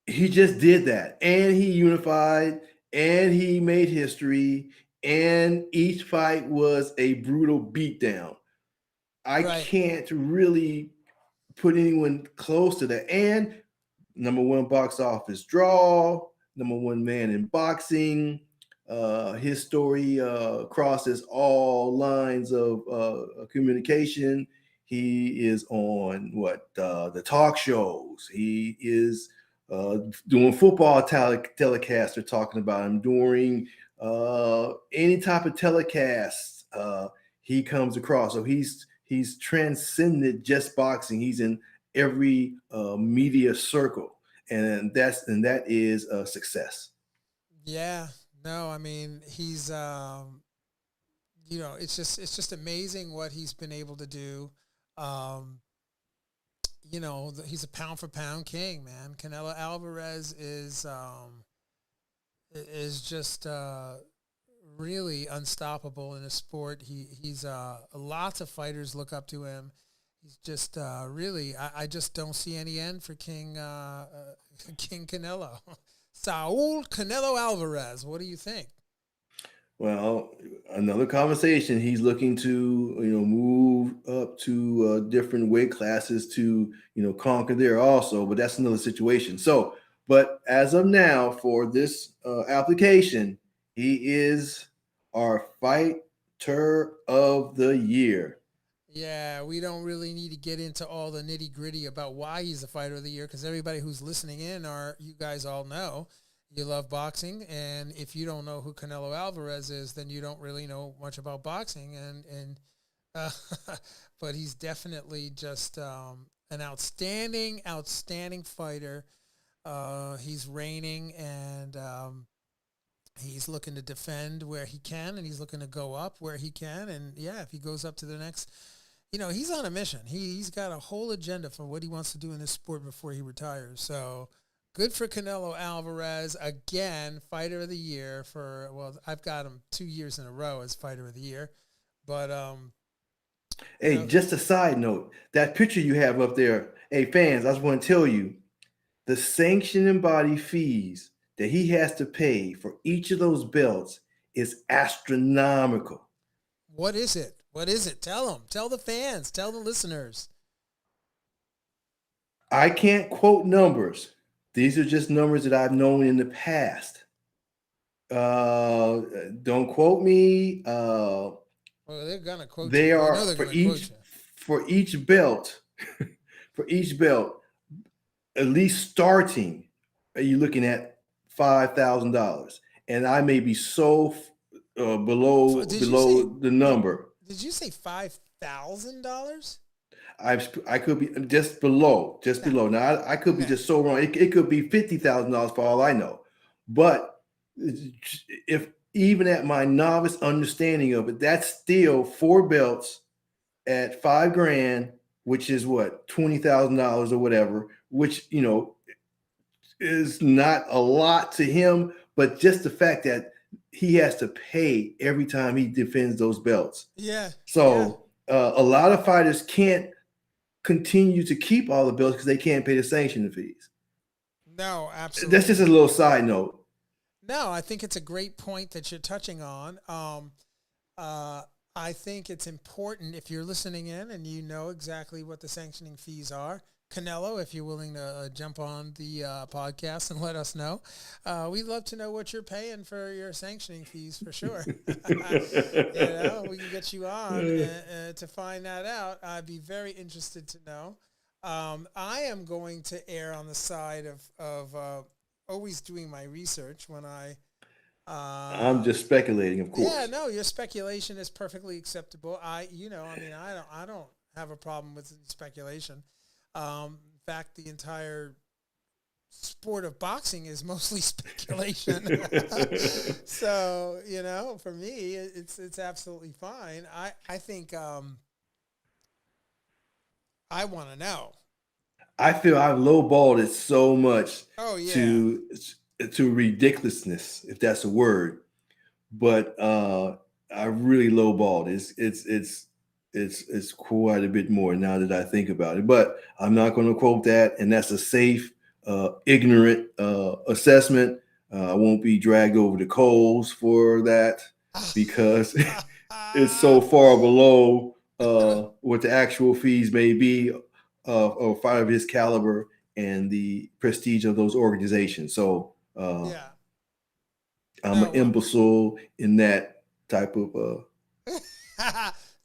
he just did that. And he unified and he made history. And each fight was a brutal beatdown. I Right. can't really put anyone close to that. And #1 box office draw, #1 man in boxing. His story crosses all lines of communication. He is on the talk shows. He is doing football telecasts. They're talking about him during any type of telecast he comes across. So he's transcended just boxing. He's in every media circle, and that is a success. Yeah. No, I mean, he's it's just amazing what he's been able to do. Um, he's a pound for pound king, man. Canelo Alvarez is just really unstoppable in a sport. He's lots of fighters look up to him. He's just really. I just don't see any end for King King Canelo. Saul Canelo Alvarez. What do you think? Well, another conversation. He's looking to move up to different weight classes to conquer there also, but that's another situation. So, but as of now, for this application, he is our fighter of the year. Yeah, we don't really need to get into all the nitty gritty about why he's the fighter of the year because everybody who's listening in you guys all know you love boxing, and if you don't know who Canelo Alvarez is, then you don't really know much about boxing, uh, but he's definitely just an outstanding fighter. He's reigning, and he's looking to defend where he can, and he's looking to go up where he can, and yeah, if he goes up to the next. He's on a mission. He's got a whole agenda for what he wants to do in this sport before he retires. So good for Canelo Alvarez. Again, fighter of the year I've got him 2 years in a row as fighter of the year. But, Hey, just a side note, that picture you have up there, hey fans, I just want to tell you the sanctioning body fees that he has to pay for each of those belts is astronomical. what is it? What is it? Tell them. Tell the fans. Tell the listeners. I can't quote numbers. These are just numbers that I've known in the past. Don't quote me. Well, they're gonna quote They you. I are know they're gonna quote you. for each belt, for each belt, at least starting, are you looking at $5,000? And I may be so below Did you say? the number. Did you say $5,000? I could be just below. Now I could be Okay. just so wrong. It could be $50,000 for all I know. But if even at my novice understanding of it, that's still 4 belts at $5,000, which is what, $20,000 or whatever, which is not a lot to him, but just the fact that he has to pay every time he defends those belts. Yeah. So a lot of fighters can't continue to keep all the belts because they can't pay the sanctioning fees. No, absolutely. That's just a little side note. No, I think it's a great point that you're touching on. I think it's important if you're listening in and you know exactly what the sanctioning fees are. Canelo, if you're willing to jump on the podcast and let us know. We'd love to know what you're paying for your sanctioning fees for sure. We can get you on to find that out. I'd be very interested to know. I am going to err on the side of always doing my research when I'm just speculating, of course. Yeah, no, your speculation is perfectly acceptable. I don't have a problem with speculation. In fact, the entire sport of boxing is mostly speculation. So, for me, it's absolutely fine. I think I want to know. I feel I've lowballed it so much. Oh, yeah. To to ridiculousness, if that's a word. But I really lowballed. It's quite a bit more now that I think about it. But I'm not going to quote that, and that's a safe, ignorant assessment. I won't be dragged over the coals for that because it's so far below what the actual fees may be of a fighter of his caliber and the prestige of those organizations. So Yeah. I'm an imbecile in that type of No,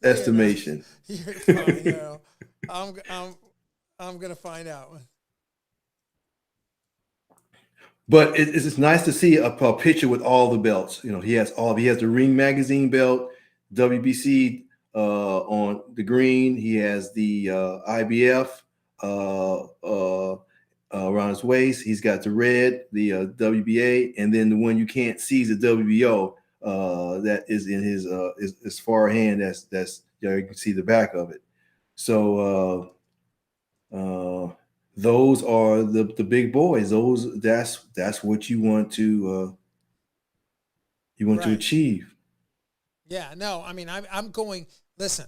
estimation. You're fine, I'm gonna find out. But it's nice to see a picture with all the belts. You know, he has the Ring Magazine belt, WBC on the green. He has the IBF around his waist. He's got the red, the WBA, and then the one you can't see is the WBO that is in his far hand. That's you can see the back of it. So those are the big boys. That's what you want to to achieve. Yeah, no, I mean, I'm going. Listen,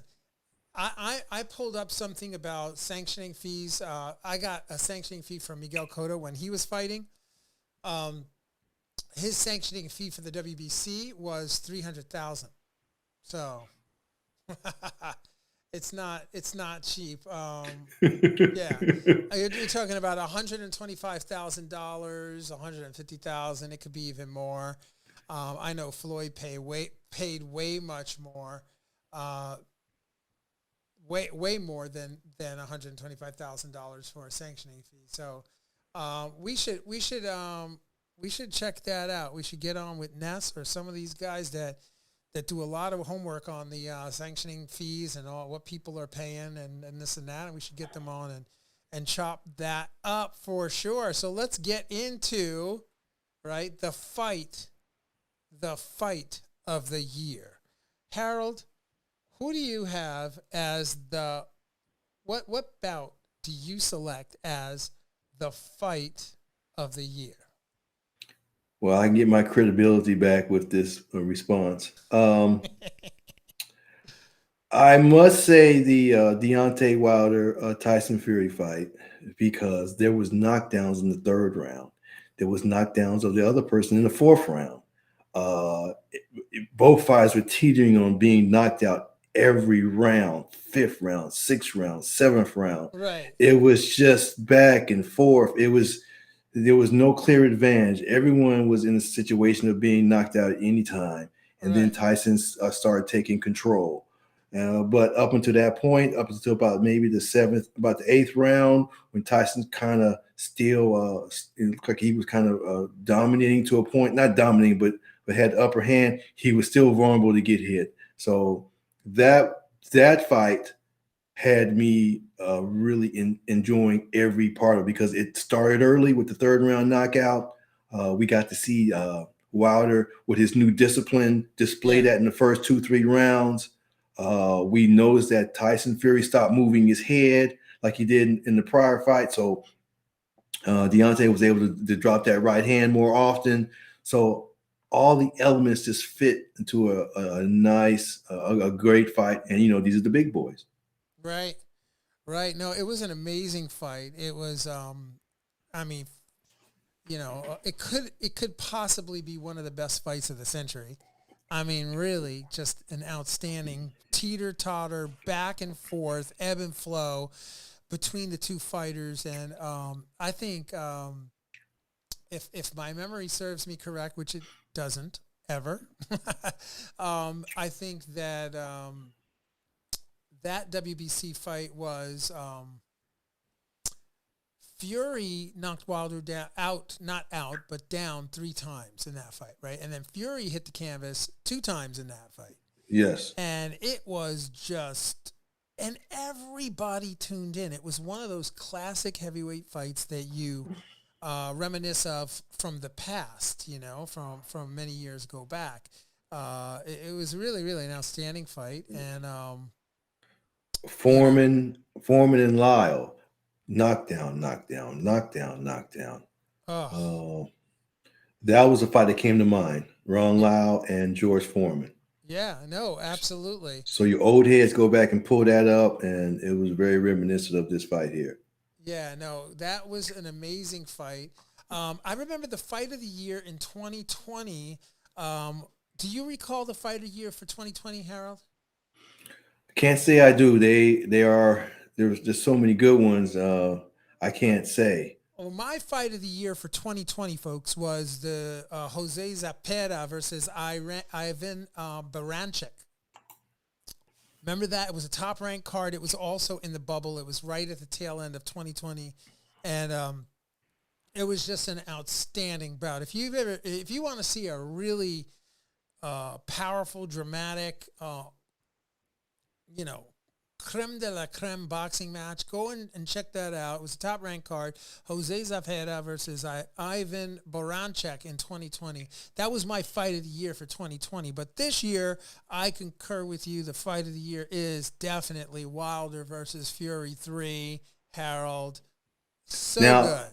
I pulled up something about sanctioning fees. I got a sanctioning fee from Miguel Cotto when he was fighting. His sanctioning fee for the WBC was $300,000. So it's not cheap. Yeah, you're talking about $125,000, $150,000. It could be even more. I know Floyd paid way much more, way more than $125,000 for a sanctioning fee. So we should check that out. We should get on with Ness or some of these guys that do a lot of homework on the sanctioning fees and all what people are paying and this and that, and we should get them on and chop that up for sure. So let's get into the fight of the year. Harold, who do you have as what bout do you select as the fight of the year? Well, I can get my credibility back with this response. I must say the Deontay Wilder Tyson Fury fight, because there was knockdowns in the third round. There was knockdowns of the other person in the fourth round. Both fights were teetering on being knocked out every round, fifth round, sixth round, seventh round. Right. It was just back and forth. There was no clear advantage. Everyone was in a situation of being knocked out at any time. And then Tyson started taking control. But up until that point, up until about maybe the eighth round, when Tyson kind of still, it looked like he was kind of dominating to a point, not dominating, but had the upper hand, he was still vulnerable to get hit. So that fight had me really enjoying every part of it, because it started early with the third round knockout. We got to see Wilder with his new discipline display that in the first 2-3 rounds. We noticed that Tyson Fury stopped moving his head like he did in the prior fight. So Deontay was able to drop that right hand more often. So all the elements just fit into a nice, a great fight. And, these are the big boys. Right. No, it was an amazing fight. It was, it could possibly be one of the best fights of the century. I mean, really, just an outstanding teeter-totter, back and forth, ebb and flow between the two fighters. And I think if my memory serves me correct, which it doesn't ever, I think that that WBC fight was Fury knocked Wilder down 3 times in that fight, right? And then Fury hit the canvas 2 times in that fight. Yes. And it was and everybody tuned in. It was one of those classic heavyweight fights that you reminisce of from the past, from many years ago back. It was really, really an outstanding fight. And Foreman and Lyle, knockdown. That was a fight that came to mind. Ron Lau and George Foreman. Yeah, no, absolutely. So your old heads go back and pull that up, and it was very reminiscent of this fight here. Yeah, no, that was an amazing fight. I remember the fight of the year in 2020. Do you recall the fight of the year for 2020, Harold? Can't say I do. They are there's just so many good ones. I can't say. Well, my fight of the year for 2020, folks, was the Jose Zapata versus Ivan Baranchik. Remember that? It was a top-ranked card. It was also in the bubble. It was right at the tail end of 2020, and it was just an outstanding bout. If you want to see a really powerful, dramatic, creme de la creme boxing match, go in and check that out. It was a top-ranked card. Jose Zapata versus Ivan Baranchik in 2020. That was my fight of the year for 2020. But this year, I concur with you. The fight of the year is definitely Wilder versus Fury 3. Harold, so Now, good.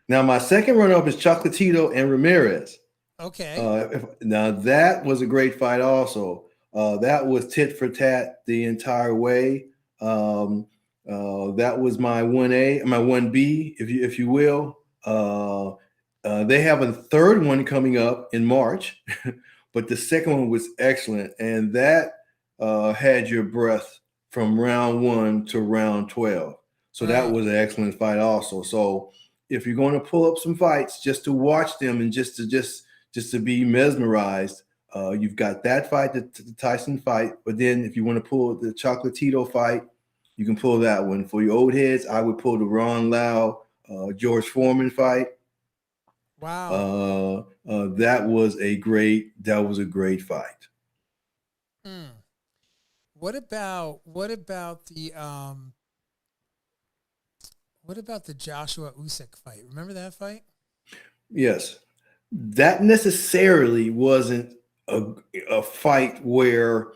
now my second runner-up is Chocolatito and Ramirez. Okay. Now that was a great fight. Also, that was tit for tat the entire way. That was my 1A, my 1B, if you will. They have a third one coming up in March, but the second one was excellent, and that had your breath from round 1 to round 12. So that Right. was an excellent fight also. So if you're going to pull up some fights just to watch them and just to be mesmerized, you've got that fight, the Tyson fight. But then if you want to pull the Chocolatito fight, you can pull that one. For your old heads, I would pull the Ron Lau, George Foreman fight. Wow. That was a great fight. Mm. What about the Joshua Usyk fight? Remember that fight? Yes, that necessarily wasn't a fight where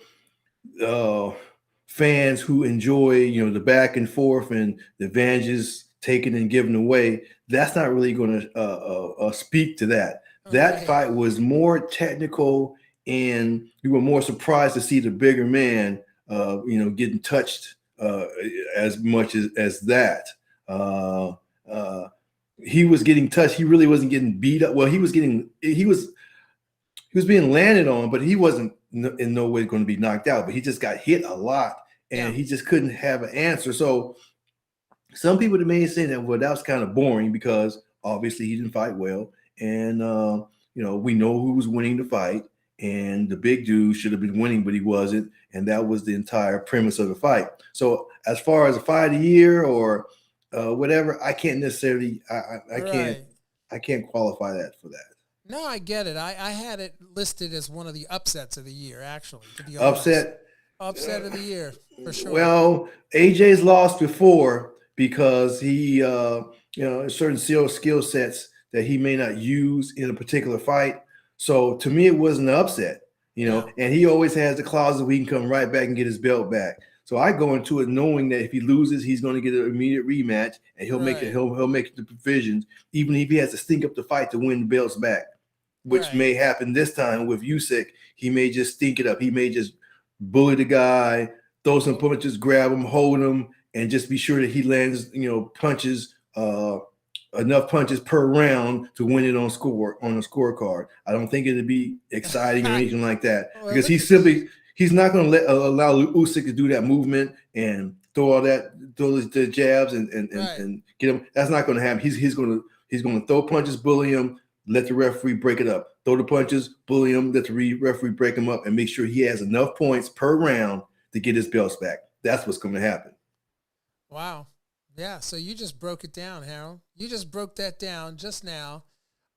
fans who enjoy the back and forth and the advantages taken and given away, that's not really going to speak to that. That Right. fight was more technical, and you were more surprised to see the bigger man getting touched as much as that. Uh, uh, he was getting touched. He really wasn't getting beat up. Well, he was being landed on, but he wasn't in no way going to be knocked out. But he just got hit a lot, and Yeah. he just couldn't have an answer. So some people may say that, well, that was kind of boring because obviously he didn't fight well, and we know who was winning the fight, and the big dude should have been winning, but he wasn't, and that was the entire premise of the fight. So as far as a fight of the year or whatever, I can't necessarily, Right. I can't qualify that for that. No, I get it. I had it listed as one of the upsets of the year, actually, to be honest. Upset. Of the year, for sure. Well, AJ's lost before because he, certain skill sets that he may not use in a particular fight. So to me, it wasn't an upset, Yeah. and he always has the clause where he can come right back and get his belt back. So I go into it knowing that if he loses, he's going to get an immediate rematch, and he'll make it. Right. He'll make the provisions, even if he has to stink up the fight to win the belts back, which Right. may happen this time with Usyk. He may just stink it up. He may just bully the guy, throw some punches, grab him, hold him, and just be sure that he lands, punches, enough punches per round to win it on a scorecard. I don't think it'd be exciting or anything like that Well, because look he's not going to allow Usyk to do that movement and throw the jabs and Right. get him. That's not going to happen. He's going to throw punches, bully him, let the referee break it up. Throw the punches, bully him, let the referee break him up, and make sure he has enough points per round to get his belts back. That's what's going to happen. Wow. Yeah, so you just broke it down, Harold. You just broke that down just now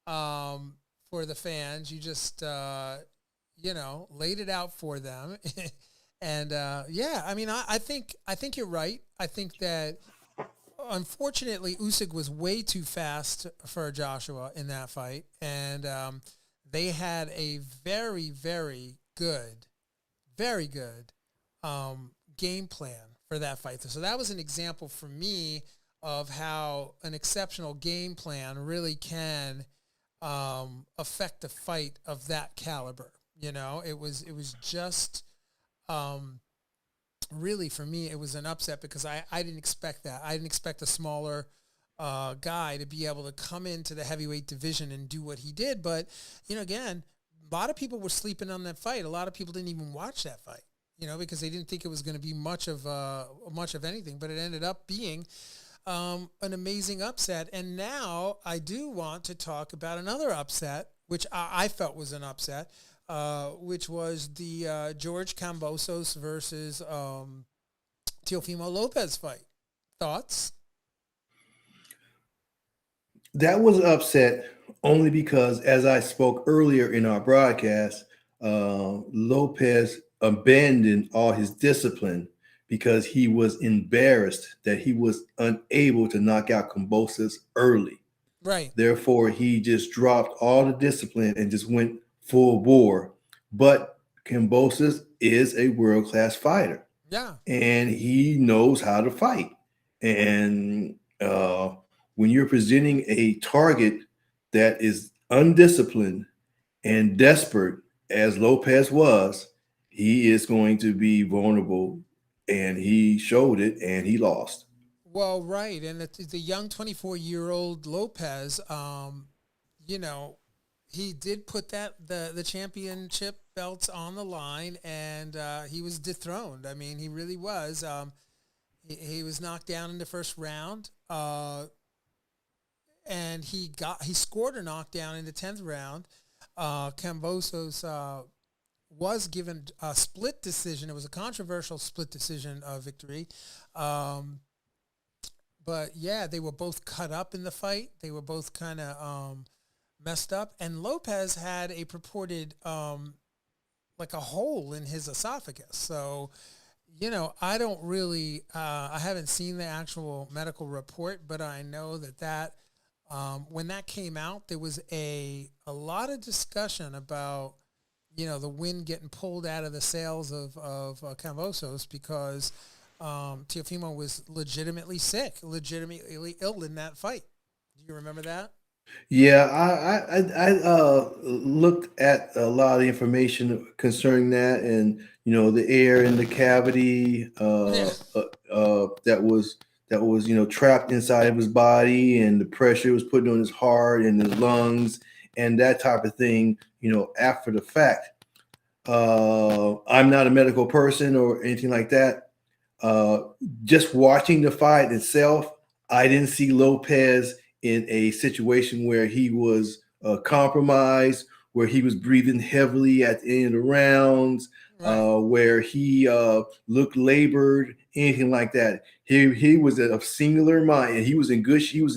for the fans. You just, laid it out for them. And, I think you're right. I think that, unfortunately, Usyk was way too fast for Joshua in that fight. And they had a very, very good game plan for that fight. So that was an example for me of how an exceptional game plan really can affect a fight of that caliber. It was just really, for me, it was an upset because I didn't expect that. I didn't expect a smaller guy to be able to come into the heavyweight division and do what he did. But, again, a lot of people were sleeping on that fight. A lot of people didn't even watch that fight, because they didn't think it was going to be much of anything. But it ended up being an amazing upset. And now I do want to talk about another upset, which I felt was an upset, which was the George Cambosos versus Teofimo Lopez fight. Thoughts? That was upset only because, as I spoke earlier in our broadcast, Lopez abandoned all his discipline because he was embarrassed that he was unable to knock out Cambosos early. Right. Therefore, he just dropped all the discipline and just went full bore. But Cambosos is a world-class fighter. Yeah. And he knows how to fight. And when you're presenting a target that is undisciplined and desperate, as Lopez was, he is going to be vulnerable. And he showed it, and he lost. Well, right. And the young 24-year-old Lopez, he did put the championship belts on the line, and he was dethroned. I mean, he really was. He was knocked down in the first round, and he scored a knockdown in the 10th round. Cambosos was given a split decision. It was a controversial split decision victory. But yeah, they were both cut up in the fight. They were both kind of messed up. And Lopez had a purported like a hole in his esophagus. So, I don't really, I haven't seen the actual medical report, but I know that when that came out, there was a lot of discussion about, the wind getting pulled out of the sails of Cambosos because Teofimo was legitimately sick, legitimately ill in that fight. Do you remember that? Yeah, I looked at a lot of information concerning that, and the air in the cavity that was trapped inside of his body, and the pressure it was putting on his heart and his lungs, and that type of thing. After the fact, I'm not a medical person or anything like that. Just watching the fight itself, I didn't see Lopez in a situation where he was compromised, where he was breathing heavily at the end of the rounds, right. Where he looked labored, anything like that. He was of singular mind, and he was in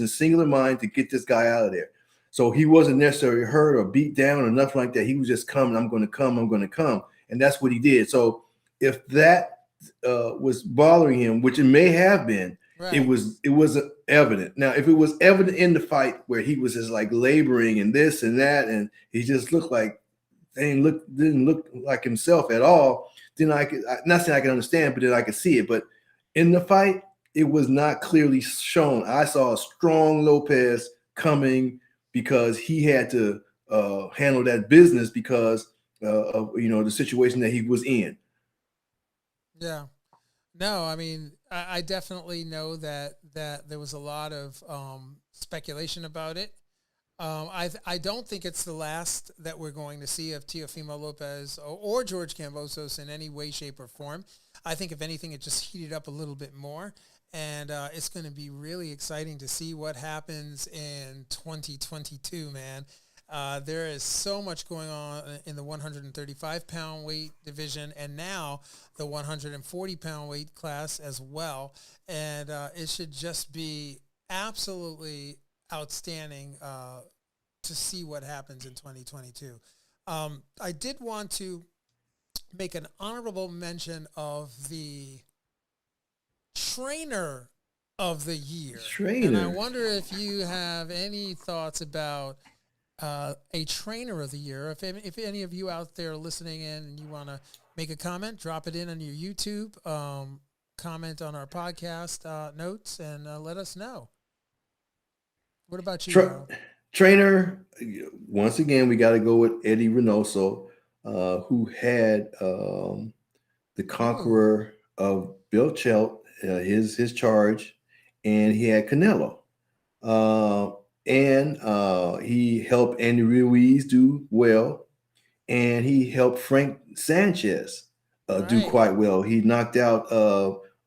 singular mind to get this guy out of there. So he wasn't necessarily hurt or beat down or nothing like that. He was just coming. I'm going to come, and that's what he did. So if that was bothering him, which it may have been, right. It wasn't evident. Now, if it was evident in the fight where he was just like laboring and this and that, and he just looked like didn't look like himself at all, then not saying I can understand, but then I could see it. But in the fight, it was not clearly shown. I saw a strong Lopez coming because he had to handle that business because of the situation that he was in. Yeah. No, I mean, I definitely know that there was a lot of speculation about it. I don't think it's the last that we're going to see of Teofimo Lopez or George Cambosos in any way, shape, or form. I think, if anything, it just heated up a little bit more. And it's going to be really exciting to see what happens in 2022, man. There is so much going on in the 135-pound weight division and now the 140-pound weight class as well. And it should just be absolutely outstanding to see what happens in 2022. I did want to make an honorable mention of the trainer of the year. And I wonder if you have any thoughts about a trainer of the year. If any of you out there listening in and you want to make a comment, drop it in on your YouTube, comment on our podcast notes, and let us know. What about you? Trainer, once again, we got to go with Eddie Reynoso, who had the Ooh, conqueror of Bill Chelt, his charge, and he had Canelo. Uh, and he helped Andy Ruiz do well, and he helped Frank Sanchez do right, quite well. He knocked out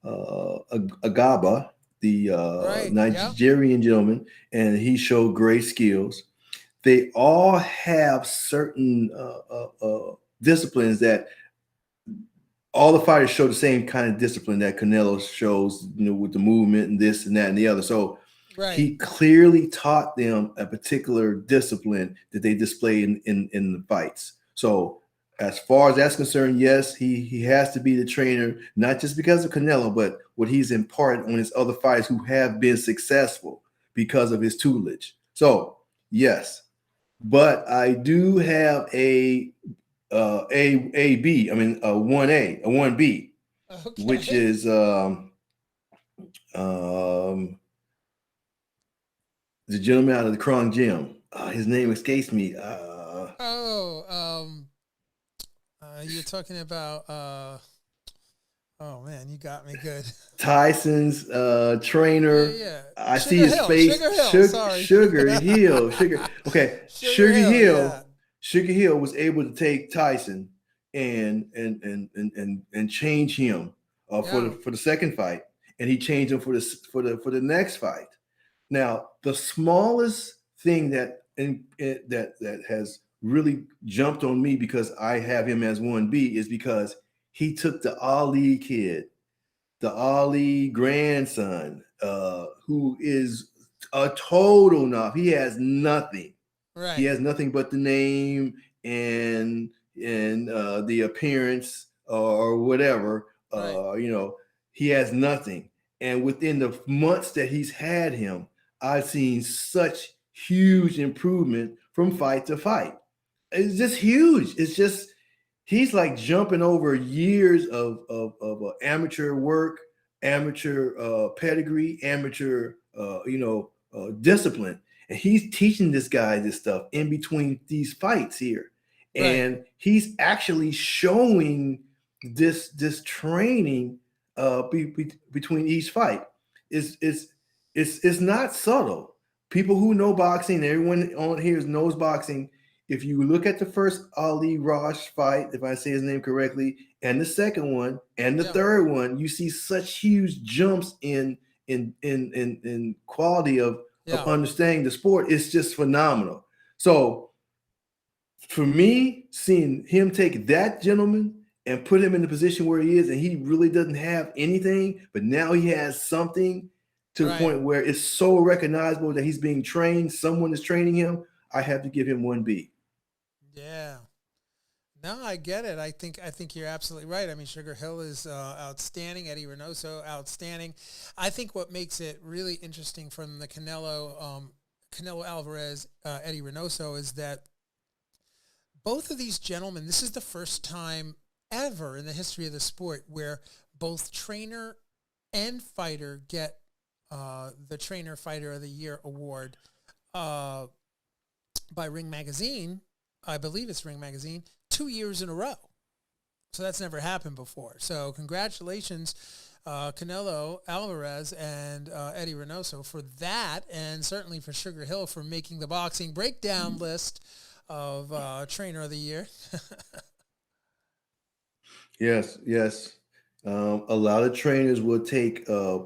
Agaba, the right. Yeah, Nigerian gentleman, and he showed great skills. They all have certain disciplines that all the fighters show the same kind of discipline that Canelo shows, with the movement and this and that and the other. So right. he clearly taught them a particular discipline that they display in the fights. So as far as that's concerned, yes, he has to be the trainer, not just because of Canelo, but what he's imparted on his other fighters who have been successful because of his tutelage. So yes, but I do have a B. I mean a 1A, a 1B, which Okay. is um the gentleman out of the Krong Gym. His name escapes me. Oh, you're talking about. Oh man, you got me good. Tyson's Yeah, trainer. yeah. I see Sugar his Hill, face. Sugar Hill. Sorry. Sugar Hill. Sugar. Okay. Sugar Hill. Yeah, Sugar Hill was able to take Tyson and change him yeah. for the second fight, and he changed him for the next fight. Now, the smallest thing that has really jumped on me because I have him as 1B is because he took the Ali kid, the Ali grandson, who is a total knob. He has nothing. He Right, has nothing but the name and the appearance or whatever. right, He has nothing. And within the months that he's had him, I've seen such huge improvement from fight to fight. It's just huge. It's just he's like jumping over years of amateur work, amateur pedigree, amateur discipline, and he's teaching this guy this stuff in between these fights here, right. and he's actually showing this training between each fight. It's not subtle. People who know boxing, everyone on here knows boxing. If you look at the first Ali Rosh fight, if I say his name correctly, and the second one and the Yeah, third one, you see such huge jumps in quality of yeah. understanding the sport. It's just phenomenal. So for me, seeing him take that gentleman and put him in the position where he is, and he really doesn't have anything, but now he has something to the Right. point where it's so recognizable that he's being trained. Someone is training him. I have to give him 1B. Yeah. No, I get it. I think you're absolutely right. I mean, Sugar Hill is outstanding. Eddie Reynoso, outstanding. I think what makes it really interesting from the Canelo Alvarez, Eddie Reynoso, is that both of these gentlemen, this is the first time ever in the history of the sport where both trainer and fighter get the Trainer Fighter of the Year award uh, by Ring Magazine. I believe it's Ring Magazine, 2 years in a row. So that's never happened before. So congratulations, Canelo Alvarez and Eddie Reynoso for that, and certainly for Sugar Hill for making the boxing breakdown list of Trainer of the Year. Yes, yes. A lot of trainers will take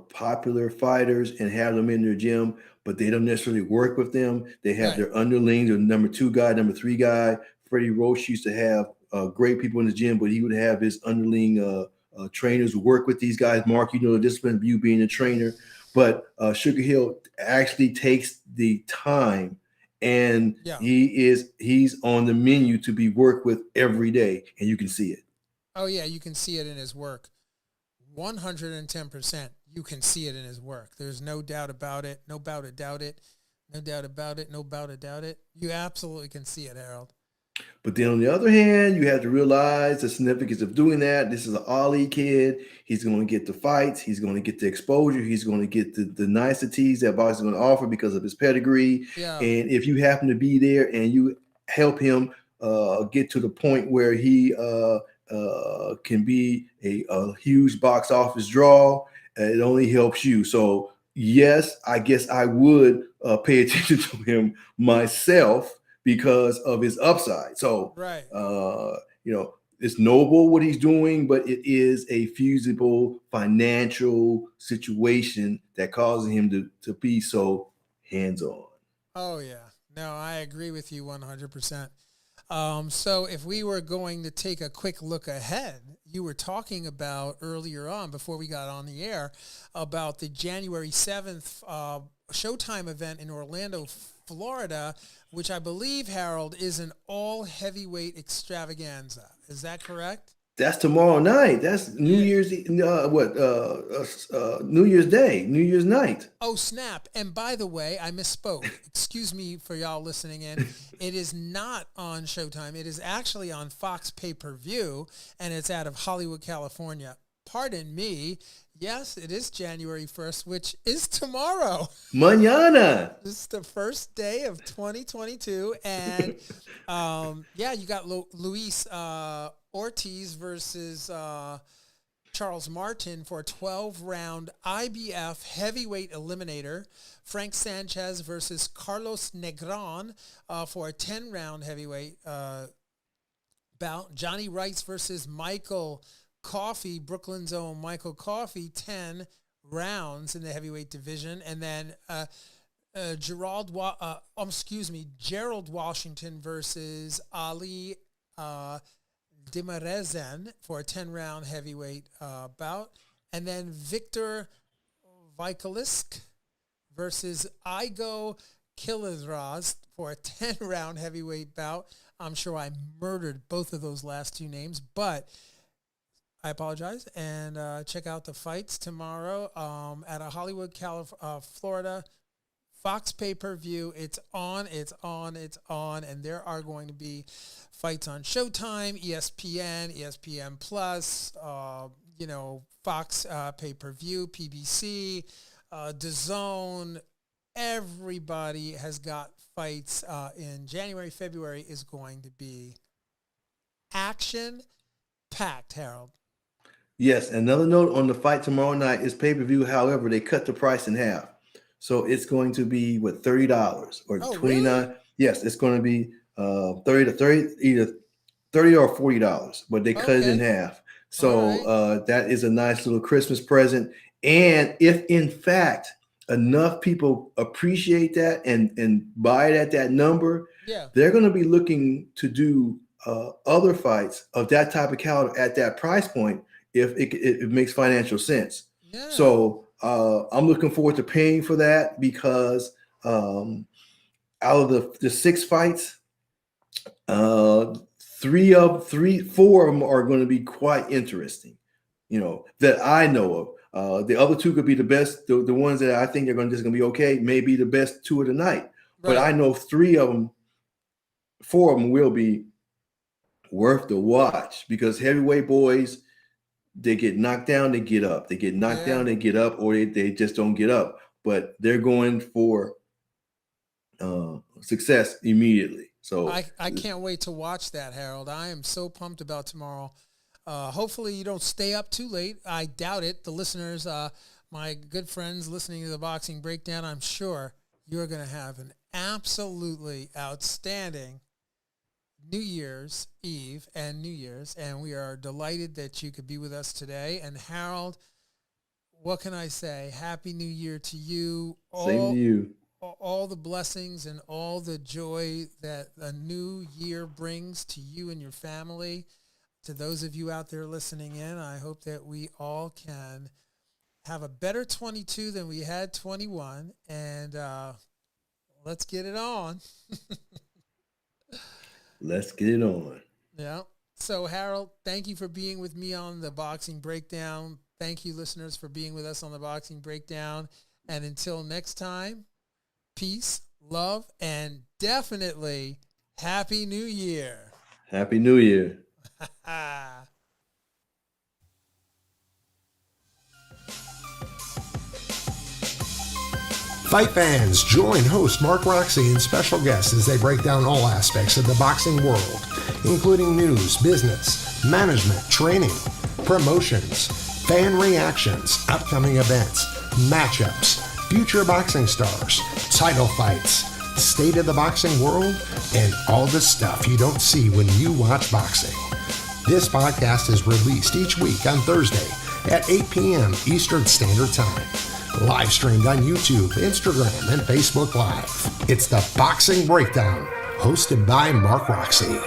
popular fighters and have them in their gym, but they don't necessarily work with them. They have Right. their underlings, or number 2 guy, number 3 guy. Freddie Roach used to have great people in the gym, but he would have his underling trainers who work with these guys. Mark, you know the discipline of you being a trainer, but Sugar Hill actually takes the time, and Yeah. he's on the menu to be worked with every day, and you can see it. Oh, yeah, you can see it in his work. 110%. You can see it in his work. There's no doubt about it. No doubt to doubt it. No doubt about it. No doubt to doubt it. You absolutely can see it, Harold. But then on the other hand, you have to realize the significance of doing that. This is an Ali kid. He's going to get the fights. He's going to get the exposure. He's going to get the niceties that boxing is going to offer because of his pedigree. Yeah. And if you happen to be there and you help him get to the point where he can be a huge box office draw, it only helps you. So yes, I guess I would pay attention to him myself because of his upside. So, Right. it's noble what he's doing, but it is a feasible financial situation that causes him to be so hands-on. Oh yeah. No, I agree with you 100%. So if we were going to take a quick look ahead, you were talking about earlier on before we got on the air about the January 7th Showtime event in Orlando, Florida, which I believe, Harold, is an all heavyweight extravaganza. Is that correct? That's tomorrow night. That's New Year's New Year's Day, New Year's night. Oh, snap. And by the way, I misspoke. Excuse me for y'all listening in. It is not on Showtime. It is actually on Fox pay-per-view, and it's out of Hollywood, California. Pardon me. Yes, it is January 1st, which is tomorrow. Mañana. This is the first day of 2022. And, you got Luis Ortiz versus Charles Martin for a 12-round IBF heavyweight eliminator. Frank Sanchez versus Carlos Negron for a 10-round heavyweight bout. Johnny Rice versus Michael Coffey, Brooklyn's own Michael Coffey, 10 rounds in the heavyweight division. And then Gerald Washington versus Ali Demirezen for a 10-round heavyweight bout. And then Victor Vikalisk versus Igo Kilidraz for a 10-round heavyweight bout. I'm sure I murdered both of those last two names, but I apologize. And check out the fights tomorrow at a Hollywood, Florida Fox pay-per-view. It's on. And there are going to be fights on Showtime, ESPN, ESPN Plus, Fox pay-per-view, PBC, DAZN. Everybody has got fights in January. February is going to be action-packed, Harold. Yes, another note on the fight tomorrow night is pay-per-view. However, they cut the price in half. So it's going to be $30 or $29. Really? Yes, it's going to be 30 to 30, either $30 or $40, but they cut it in half. So that is a nice little Christmas present. And if in fact enough people appreciate that and buy it at that number, they're going to be looking to do other fights of that type of caliber at that price point if it makes financial sense. Yeah. So I'm looking forward to paying for that because out of the 6 fights, 4 of them are going to be quite interesting, that I know of. The other 2 could be the best. The ones that I think are just going to be okay, may be the best 2 of the night. Right. But I know 4 of them will be worth the watch because heavyweight boys, they get knocked down, they get up. They get knocked down, they get up, or they just don't get up. But they're going for success immediately. So I can't wait to watch that, Harold. I am so pumped about tomorrow. Hopefully you don't stay up too late. I doubt it. The listeners, my good friends listening to the Boxing Breakdown, I'm sure you're going to have an absolutely outstanding New Year's Eve and New Year's, and we are delighted that you could be with us today. And Harold, what can I say? Happy New Year to you. Same to you. All the blessings and all the joy that a new year brings to you and your family. To those of you out there listening in, I hope that we all can have a better 22 than we had 21, and let's get it on. Let's get it on. Yeah. So, Harold, thank you for being with me on the Boxing Breakdown. Thank you, listeners, for being with us on the Boxing Breakdown. And until next time, peace, love, and definitely Happy New Year. Happy New Year. Fight fans, join host Mark Roxy and special guests as they break down all aspects of the boxing world, including news, business, management, training, promotions, fan reactions, upcoming events, matchups, future boxing stars, title fights, state of the boxing world, and all the stuff you don't see when you watch boxing. This podcast is released each week on Thursday at 8 p.m. Eastern Standard Time. Live streamed on YouTube, Instagram, and Facebook Live. It's the Boxing Breakdown, hosted by Mark Roxy.